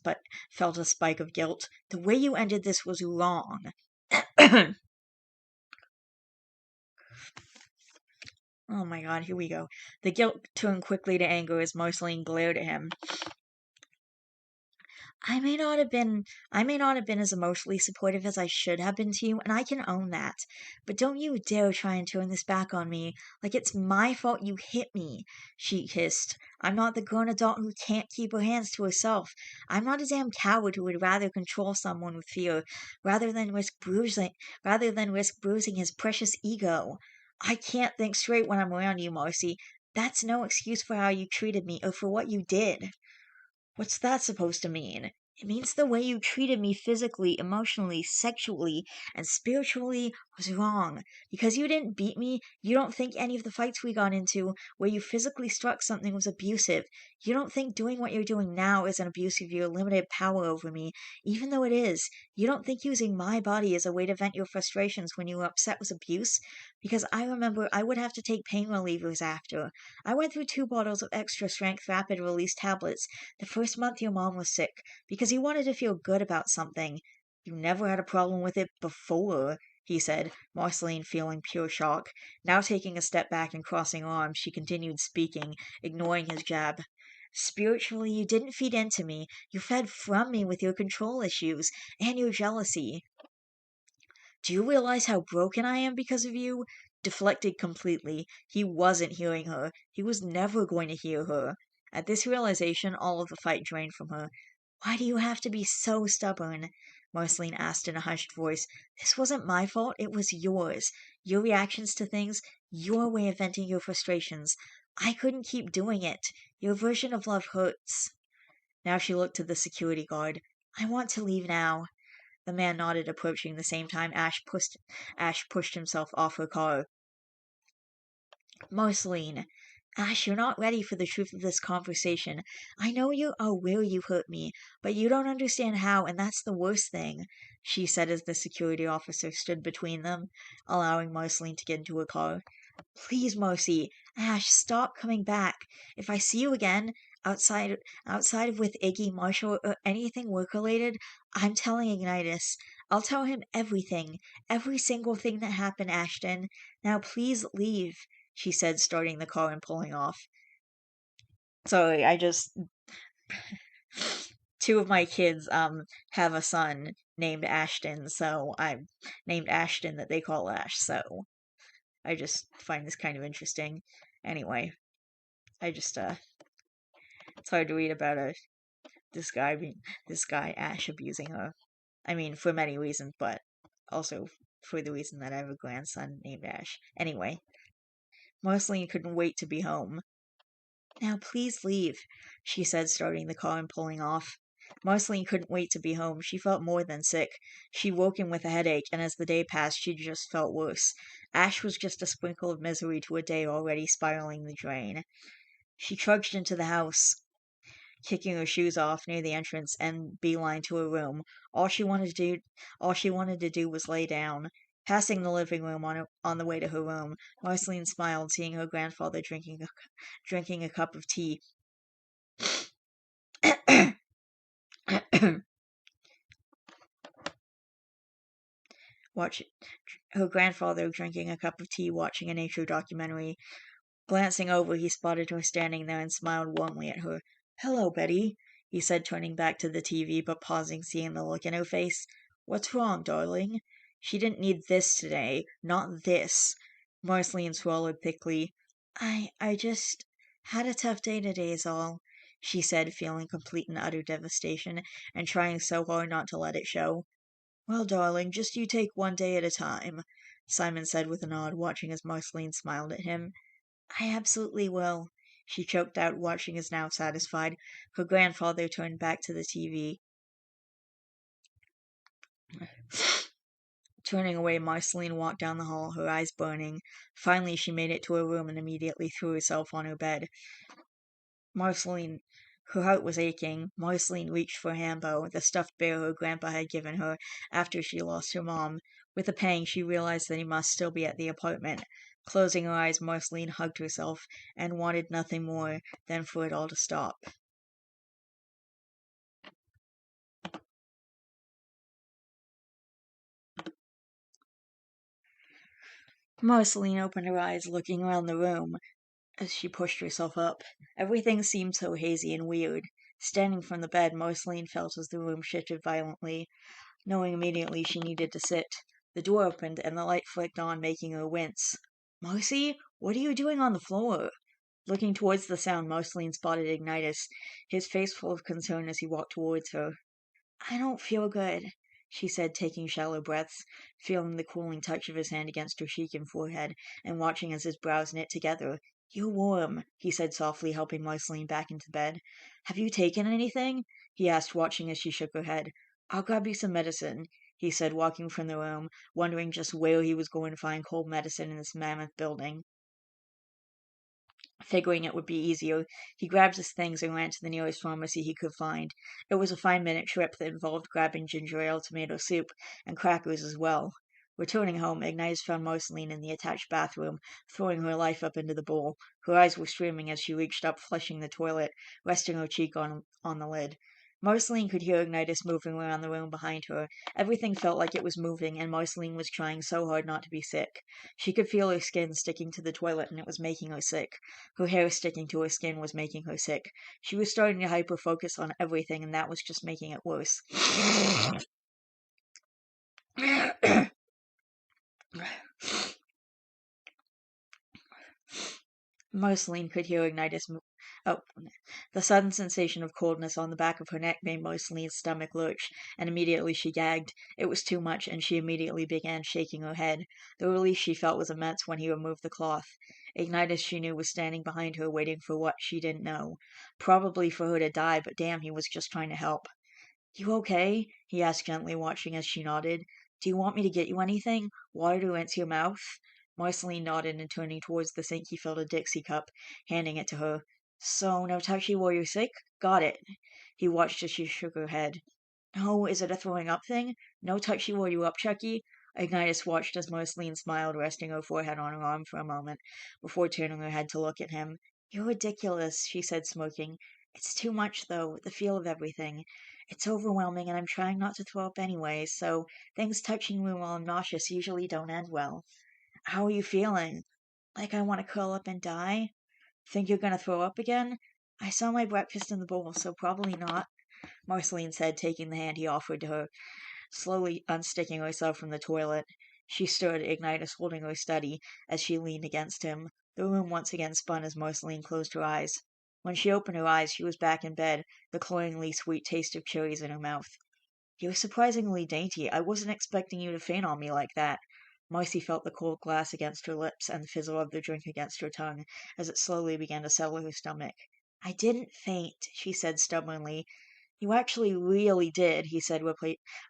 a spike of guilt. The way you ended this was wrong. Oh my god, here we go. The guilt turned quickly to anger as Marceline glared at him. I may not have been as emotionally supportive as I should have been to you, and I can own that. But don't you dare try and turn this back on me like it's my fault you hit me, she hissed. I'm not the grown adult who can't keep her hands to herself. I'm not a damn coward who would rather control someone with fear rather than risk bruising his precious ego. I can't think straight when I'm around you, Marcy. That's no excuse for how you treated me or for what you did. What's that supposed to mean? It means the way you treated me physically, emotionally, sexually, and spiritually was wrong. Because you didn't beat me, you don't think any of the fights we got into where you physically struck something was abusive. You don't think doing what you're doing now is an abuse of your limited power over me, even though it is. You don't think using my body as a way to vent your frustrations when you were upset was abuse? Because I remember I would have to take pain relievers after. I went through 2 bottles of extra strength rapid release tablets the first month your mom was sick, because you wanted to feel good about something. You never had a problem with it before, he said, Marceline feeling pure shock. Now taking a step back and crossing arms, she continued speaking, ignoring his jab. Spiritually, you didn't feed into me. You fed from me with your control issues and your jealousy. Do you realize how broken I am because of you? Deflected completely. He wasn't hearing her. He was never going to hear her. At this realization, all of the fight drained from her. Why do you have to be so stubborn? Marceline asked in a hushed voice. This wasn't my fault, it was yours. Your reactions to things, your way of venting your frustrations. I couldn't keep doing it. Your version of love hurts. Now she looked to the security guard. I want to leave now. The man nodded, approaching the same time Ash pushed himself off her car. Marceline, Ash, you're not ready for the truth of this conversation. I know you are aware you hurt me, but you don't understand how, and that's the worst thing, she said as the security officer stood between them, allowing Marceline to get into her car. Please, Marcy, Ash, stop coming back. If I see you again, outside outside of with Iggy, Marshall, or anything work related, I'm telling Ignitus. I'll tell him everything. Every single thing that happened, Ashton. Now please leave, she said, starting the car and pulling off. Sorry, I just two of my kids have a son named Ashton, so I named Ashton that they call Ash, so I just find this kind of interesting. Anyway, I just it's hard to read about this guy Ash abusing her. I mean, for many reasons, but also for the reason that I have a grandson named Ash. Anyway, Marceline couldn't wait to be home. Now please leave, she said, starting the car and pulling off. Marceline couldn't wait to be home. She felt more than sick. She'd woken with a headache, and as the day passed, she just felt worse. Ash was just a sprinkle of misery to a day already spiraling the drain. She trudged into the house, kicking her shoes off near the entrance and beeline to her room. All she wanted to do was lay down. Passing the living room on the way to her room, Marceline smiled, seeing her grandfather drinking a cup of tea. Watch Her grandfather drinking a cup of tea, watching a nature documentary. Glancing over, he spotted her standing there and smiled warmly at her. Hello, Betty, he said, turning back to the TV, but pausing, seeing the look in her face. What's wrong, darling? She didn't need this today. Not this. Marceline swallowed thickly. I just had a tough day today is all, she said, feeling complete and utter devastation, and trying so hard not to let it show. Well, darling, just you take one day at a time, Simon said with a nod, watching as Marceline smiled at him. I absolutely will, she choked out, watching as now satisfied. Her grandfather turned back to the TV. Turning away, Marceline walked down the hall, her eyes burning. Finally, she made it to her room and immediately threw herself on her bed. Marceline, her heart was aching. Marceline reached for Hambo, the stuffed bear her grandpa had given her after she lost her mom. With a pang, she realized that he must still be at the apartment. Closing her eyes, Marceline hugged herself and wanted nothing more than for it all to stop. Marceline opened her eyes, looking around the room as she pushed herself up. Everything seemed so hazy and weird. Standing from the bed, Marceline felt as the room shifted violently, knowing immediately she needed to sit. The door opened, and the light flicked on, making her wince. "Marcy, what are you doing on the floor?" Looking towards the sound, Marceline spotted Ignitus, his face full of concern as he walked towards her. "I don't feel good," she said, taking shallow breaths, feeling the cooling touch of his hand against her cheek and forehead, and watching as his brows knit together. "You're warm," he said softly, helping Marceline back into bed. "Have you taken anything?" he asked, watching as she shook her head. "I'll grab you some medicine," he said, walking from the room, wondering just where he was going to find cold medicine in this mammoth building. Figuring it would be easier, he grabbed his things and ran to the nearest pharmacy he could find. It was a 5-minute trip that involved grabbing ginger ale, tomato soup, and crackers as well. Returning home, Ignatius found Marceline in the attached bathroom, throwing her life up into the bowl. Her eyes were streaming as she reached up, flushing the toilet, resting her cheek on the lid. Marceline could hear Ignatius moving around the room behind her. Everything felt like it was moving, and Marceline was trying so hard not to be sick. She could feel her skin sticking to the toilet, and it was making her sick. Her hair sticking to her skin was making her sick. She was starting to hyper-focus on everything, and that was just making it worse. Marceline could hear Ignitus move. Oh, the sudden sensation of coldness on the back of her neck made Marceline's stomach lurch, and immediately she gagged. It was too much, and she immediately began shaking her head. The relief she felt was immense when he removed the cloth. Ignitus, she knew, was standing behind her, waiting for what she didn't know. Probably for her to die, but damn, he was just trying to help. "You okay?" he asked gently, watching as she nodded. "Do you want me to get you anything? Water to rinse your mouth?" Marceline nodded, and turning towards the sink, he filled a Dixie cup, handing it to her. "So, no touchy while you're sick? Got it." He watched as she shook her head. "No, is it a throwing up thing? No touchy while you up, Chucky?" Ignitus watched as Marceline smiled, resting her forehead on her arm for a moment, before turning her head to look at him. "You're ridiculous," she said, smirking. "It's too much, though, the feel of everything. It's overwhelming, and I'm trying not to throw up anyway, so things touching me while I'm nauseous usually don't end well." "How are you feeling?" "Like I want to curl up and die." "Think you're gonna throw up again?" "I saw my breakfast in the bowl, so probably not," Marceline said, taking the hand he offered to her, slowly unsticking herself from the toilet. She stood, Ignitus holding her steady, as she leaned against him. The room once again spun as Marceline closed her eyes. When she opened her eyes, she was back in bed, the cloyingly sweet taste of cherries in her mouth. "You're surprisingly dainty. I wasn't expecting you to faint on me like that." Marcy felt the cold glass against her lips and the fizzle of the drink against her tongue, as it slowly began to settle her stomach. "I didn't faint," she said stubbornly. "You actually really did," he said,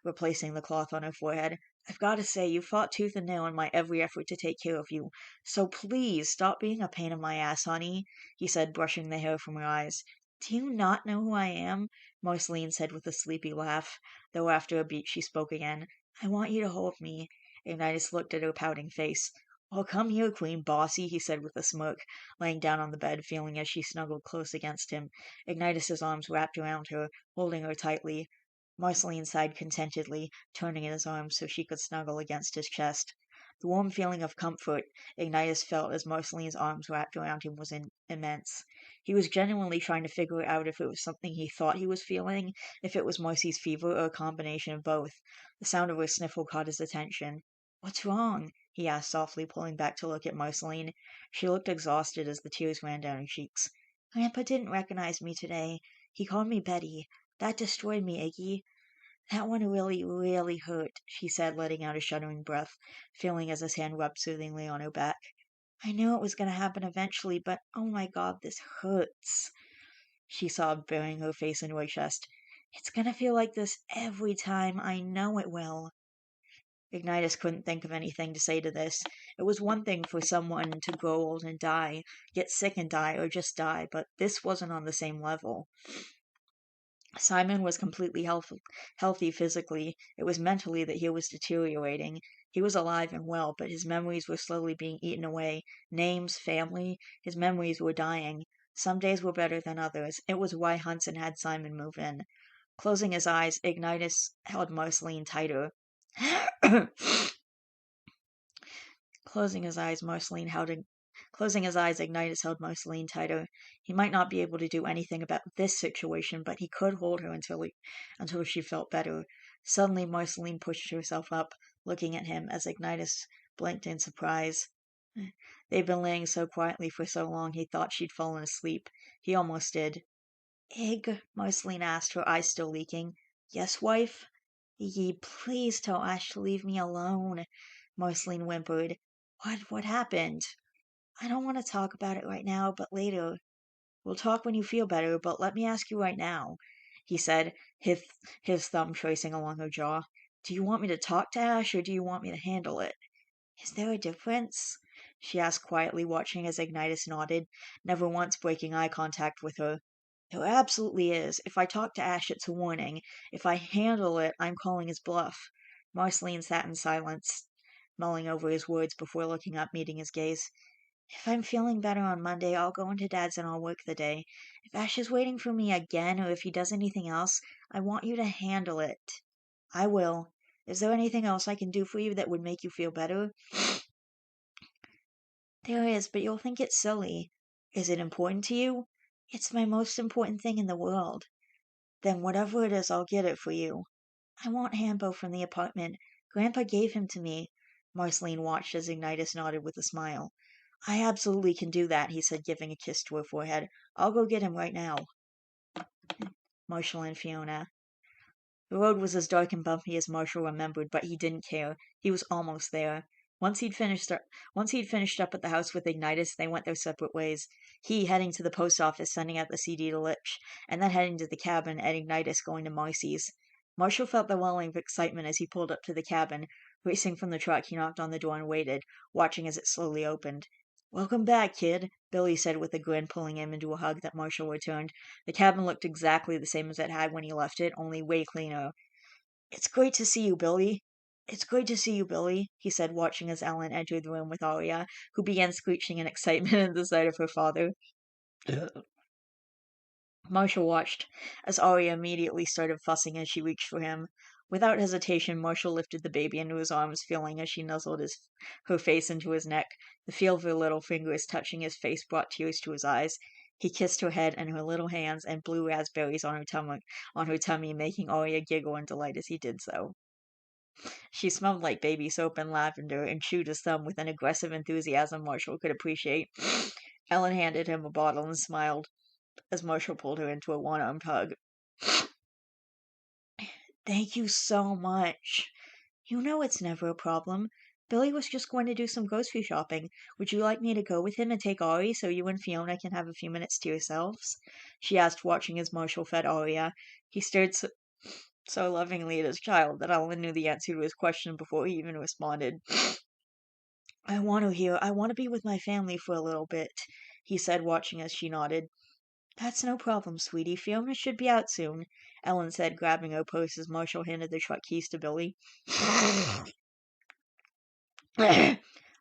replacing the cloth on her forehead. "I've got to say, you fought tooth and nail in my every effort to take care of you. So please stop being a pain in my ass, honey," he said, brushing the hair from her eyes. "Do you not know who I am?" Marceline said with a sleepy laugh, though after a beat she spoke again. "I want you to hold me." Ignitus looked at her pouting face. "Well, come here, Queen Bossy," he said with a smirk, laying down on the bed, feeling as she snuggled close against him. Ignitus's arms wrapped around her, holding her tightly. Marceline sighed contentedly, turning in his arms so she could snuggle against his chest. The warm feeling of comfort Ignitus felt as Marceline's arms wrapped around him was immense. He was genuinely trying to figure out if it was something he thought he was feeling, if it was Marcy's fever, or a combination of both. The sound of her sniffle caught his attention. "What's wrong?" he asked softly, pulling back to look at Marceline. She looked exhausted as the tears ran down her cheeks. "Grandpa didn't recognize me today. He called me Betty. That destroyed me, Iggy. That one really, really hurt," she said, letting out a shuddering breath, feeling as his hand rubbed soothingly on her back. "I knew it was going to happen eventually, but oh my God, this hurts," she sobbed, burying her face into her chest. "It's going to feel like this every time. I know it will." Ignitus couldn't think of anything to say to this. It was one thing for someone to grow old and die, get sick and die, or just die, but this wasn't on the same level. Simon was completely healthy physically. It was mentally that he was deteriorating. He was alive and well, but his memories were slowly being eaten away. Names, family, his memories were dying. Some days were better than others. It was why Hunson had Simon move in. Closing his eyes, Ignitus held Marceline tighter. Closing his eyes, Marceline held Closing his eyes, Ignitus held Marceline tighter. He might not be able to do anything about this situation, but he could hold her until she felt better. Suddenly, Marceline pushed herself up, looking at him as Ignitus blinked in surprise. They'd been laying so quietly for so long he thought she'd fallen asleep. He almost did. Ig, Marceline asked, her eyes still leaking. Yes, wife? Ye, please tell Ash to leave me alone, Marceline whimpered. What happened? I don't want to talk about it right now, but later. We'll talk when you feel better, but let me ask you right now, he said, his thumb tracing along her jaw. Do you want me to talk to Ash, or do you want me to handle it? Is there a difference? She asked quietly, watching as Ignitus nodded, never once breaking eye contact with her. There absolutely is. If I talk to Ash, it's a warning. If I handle it, I'm calling his bluff. Marceline sat in silence, mulling over his words before looking up, meeting his gaze. If I'm feeling better on Monday, I'll go into Dad's and I'll work the day. If Ash is waiting for me again, or if he does anything else, I want you to handle it. I will. Is there anything else I can do for you that would make you feel better? There is, but you'll think it's silly. Is it important to you? It's my most important thing in the world. Then whatever it is, I'll get it for you. I want Hambo from the apartment. Grandpa gave him to me. Marceline watched as Ignitus nodded with a smile. I absolutely can do that, he said, giving a kiss to her forehead. I'll go get him right now. Marshall and Fiona. The road was as dark and bumpy as Marshall remembered, but he didn't care. He was almost there. Once he'd finished up at the house with Ignitus, they went their separate ways. He heading to the post office, sending out the CD to Litch, and then heading to the cabin, and Ignitus going to Marcy's. Marshall felt the welling of excitement as he pulled up to the cabin. Racing from the truck, he knocked on the door and waited, watching as it slowly opened. Welcome back, kid, Billy said with a grin, pulling him into a hug that Marshall returned. The cabin looked exactly the same as it had when he left it, only way cleaner. It's great to see you, Billy. It's great to see you, Billy, he said, watching as Ellen entered the room with Arya, who began screeching in excitement at the sight of her father. Marshall watched as Arya immediately started fussing as she reached for him. Without hesitation, Marshall lifted the baby into his arms, feeling as she nuzzled her face into his neck. The feel of her little fingers touching his face brought tears to his eyes. He kissed her head and her little hands and blew raspberries on her tummy, making Arya giggle in delight as he did so. She smelled like baby soap and lavender and chewed his thumb with an aggressive enthusiasm Marshall could appreciate. Ellen handed him a bottle and smiled as Marshall pulled her into a one-armed hug. Thank you so much. You know it's never a problem. Billy was just going to do some grocery shopping. Would you like me to go with him and take Ari so you and Fiona can have a few minutes to yourselves? She asked, watching as Marshall fed Arya. He stared so lovingly at his child that Ellen knew the answer to his question before he even responded. I want to be with my family for a little bit, he said, watching as she nodded. That's no problem, sweetie. Fiona should be out soon, Ellen said, grabbing her purse as Marshall handed the truck keys to Billy. I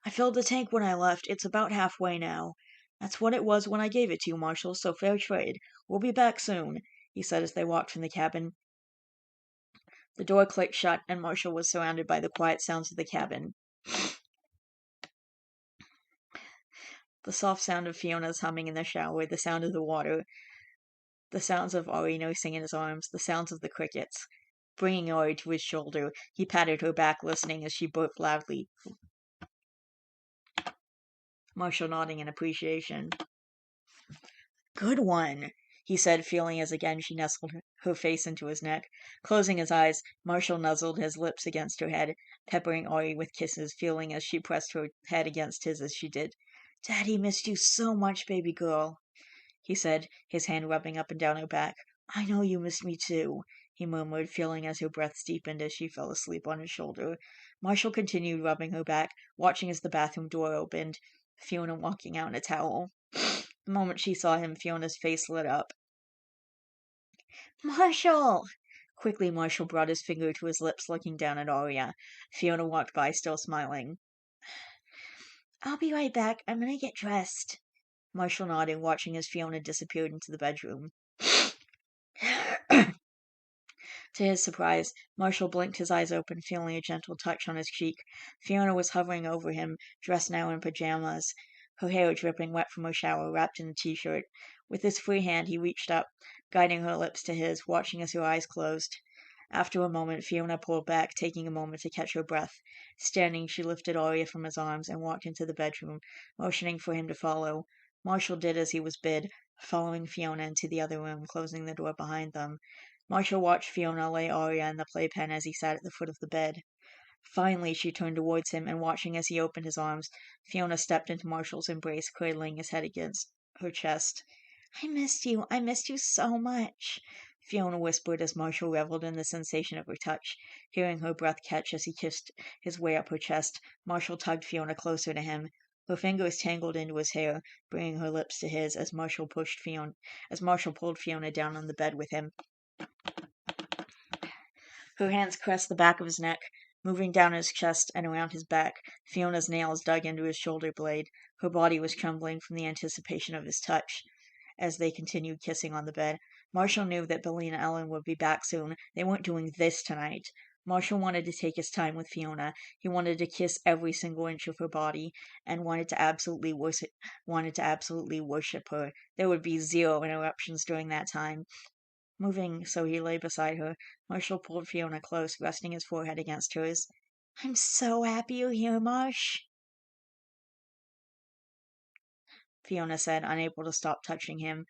filled the tank when I left. It's about halfway now. That's what it was when I gave it to you, Marshall, so fair trade. We'll be back soon, he said as they walked from the cabin. The door clicked shut, and Marshall was surrounded by the quiet sounds of the cabin. The soft sound of Fiona's humming in the shower, the sound of the water, the sounds of Ari nursing in his arms, the sounds of the crickets. Bringing Ari to his shoulder, he patted her back, listening as she burped loudly. Marshall nodding in appreciation. Good one, he said, feeling as again she nestled her face into his neck. Closing his eyes, Marshall nuzzled his lips against her head, peppering Ari with kisses, feeling as she pressed her head against his as she did. Daddy missed you so much, baby girl, he said, his hand rubbing up and down her back. I know you missed me too, he murmured, feeling as her breath deepened as she fell asleep on his shoulder. Marshall continued rubbing her back, watching as the bathroom door opened, Fiona walking out in a towel. The moment she saw him, Fiona's face lit up. Marshall! Quickly, Marshall brought his finger to his lips, looking down at Arya. Fiona walked by, still smiling. I'll be right back. I'm gonna get dressed. Marshall nodded, watching as Fiona disappeared into the bedroom. To his surprise, Marshall blinked his eyes open, feeling a gentle touch on his cheek. Fiona was hovering over him, dressed now in pajamas. her hair dripping wet from her shower, wrapped in a t-shirt. With his free hand, he reached up, guiding her lips to his, watching as her eyes closed. After a moment, Fiona pulled back, taking a moment to catch her breath. Standing, she lifted Arya from his arms and walked into the bedroom, motioning for him to follow. Marshall did as he was bid, following Fiona into the other room, closing the door behind them. Marshall watched Fiona lay Arya in the playpen as he sat at the foot of the bed. Finally, she turned towards him, and watching as he opened his arms, Fiona stepped into Marshall's embrace, cradling his head against her chest. I missed you. I missed you so much, Fiona whispered as Marshall reveled in the sensation of her touch. Hearing her breath catch as he kissed his way up her chest, Marshall tugged Fiona closer to him. Her fingers tangled into his hair, bringing her lips to his as Marshall pulled Fiona down on the bed with him. Her hands caressed the back of his neck, moving down his chest and around his back. Fiona's nails dug into his shoulder blade. Her body was trembling from the anticipation of his touch. As they continued kissing on the bed, Marshall knew that Billy and Ellen would be back soon. They weren't doing this tonight. Marshall wanted to take his time with Fiona. He wanted to kiss every single inch of her body, and wanted to absolutely worship her. There would be zero interruptions during that time. Moving so he lay beside her, Marshall pulled Fiona close, resting his forehead against hers. I'm so happy you're here, Marsh, Fiona said, unable to stop touching him.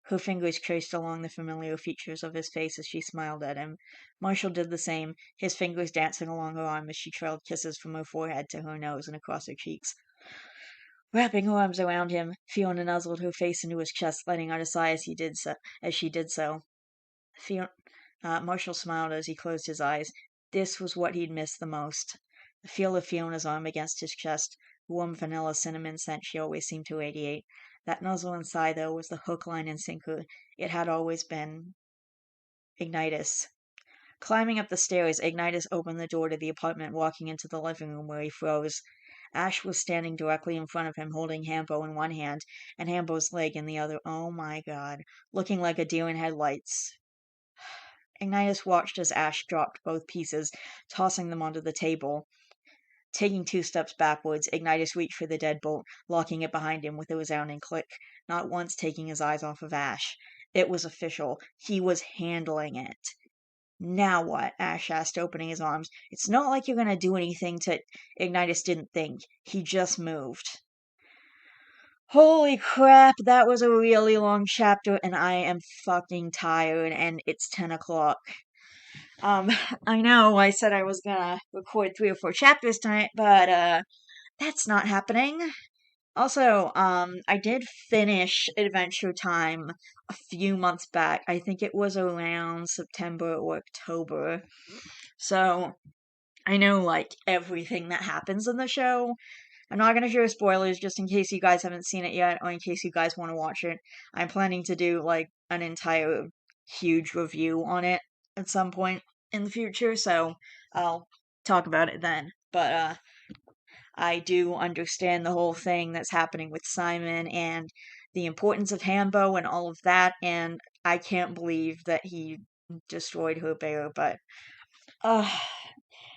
Her fingers traced along the familiar features of his face as she smiled at him. Marshall did the same, his fingers dancing along her arm as she trailed kisses from her forehead to her nose and across her cheeks. Wrapping her arms around him, Fiona nuzzled her face into his chest, letting out a sigh as she did so. Marshall smiled as he closed his eyes. This was what he'd missed the most. The feel of Fiona's arm against his chest, the warm vanilla cinnamon scent she always seemed to radiate. That nuzzle and sigh, though, was the hook, line, and sinker. It had always been. Ignitus. Climbing up the stairs, Ignitus opened the door to the apartment, walking into the living room where he froze. Ash was standing directly in front of him, holding Hambo in one hand and Hambo's leg in the other. Oh my god. Looking like a deer in headlights. Ignitus watched as Ash dropped both pieces, tossing them onto the table. Taking 2 steps backwards, Ignitus reached for the deadbolt, locking it behind him with a resounding click, not once taking his eyes off of Ash. It was official. He was handling it. Now what? Ash asked, opening his arms. It's not like you're gonna do anything to... Ignitus didn't think. He just moved. Holy crap, that was a really long chapter, and I am fucking tired, and it's 10 o'clock. I know I said I was gonna record 3 or 4 chapters tonight, but, that's not happening. Also, I did finish Adventure Time a few months back. I think it was around September or October. So, I know, like, everything that happens in the show. I'm not gonna share spoilers just in case you guys haven't seen it yet, or in case you guys want to watch it. I'm planning to do, like, an entire huge review on it at some point in the future, so I'll talk about it then. But, I do understand the whole thing that's happening with Simon and the importance of Hambo and all of that, and I can't believe that he destroyed her bear, but, uh,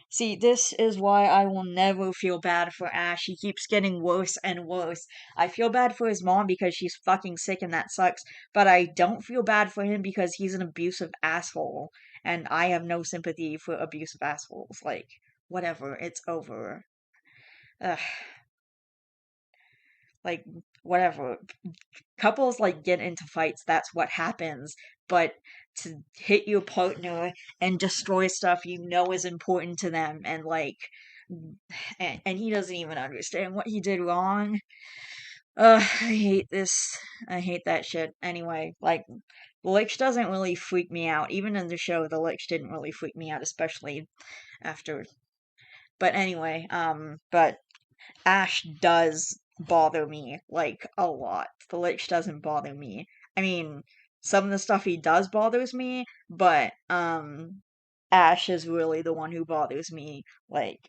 see, this is why I will never feel bad for Ash. He keeps getting worse and worse. I feel bad for his mom because she's fucking sick and that sucks, but I don't feel bad for him because he's an abusive asshole, and I have no sympathy for abusive assholes. Like, whatever, it's over. Ugh. Like, whatever. Couples, like, get into fights, that's what happens, but to hit your partner and destroy stuff you know is important to them, and, like, and he doesn't even understand what he did wrong. I hate this. I hate that shit. Anyway, like, the Lich doesn't really freak me out. Even in the show, the Lich didn't really freak me out, especially after. But anyway, but Ash does bother me, like, a lot. The Lich doesn't bother me. I mean, some of the stuff he does bothers me, but, Ash is really the one who bothers me. Like,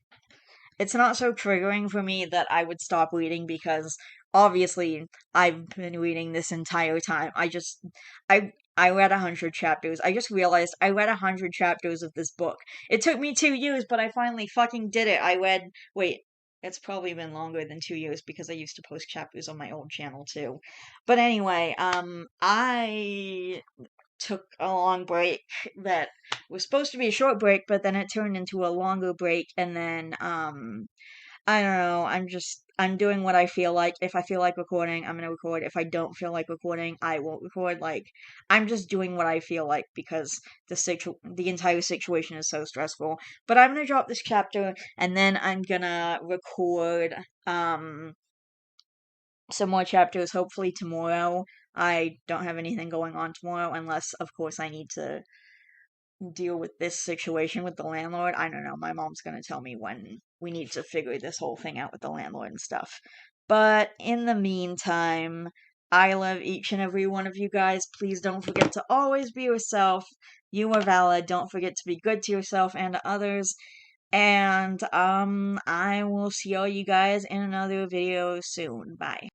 it's not so triggering for me that I would stop reading because obviously I've been reading this entire time. I read 100 chapters. I just realized I read 100 chapters of this book. It took me 2 years, but I finally fucking did it. I read, wait, It's probably been longer than 2 years because I used to post chapters on my old channel too. But anyway, I took a long break that was supposed to be a short break, but then it turned into a longer break, and then, I don't know, I'm doing what I feel like. If I feel like recording, I'm gonna record. If I don't feel like recording, I won't record. Like, I'm just doing what I feel like because the entire situation is so stressful. But I'm gonna drop this chapter, and then I'm gonna record, some more chapters, hopefully tomorrow. I don't have anything going on tomorrow, unless, of course, I need to deal with this situation with the landlord. I don't know. My mom's gonna tell me when we need to figure this whole thing out with the landlord and stuff. But in the meantime, I love each and every one of you guys. Please don't forget to always be yourself. You are valid. Don't forget to be good to yourself and to others. And I will see all you guys in another video soon. Bye.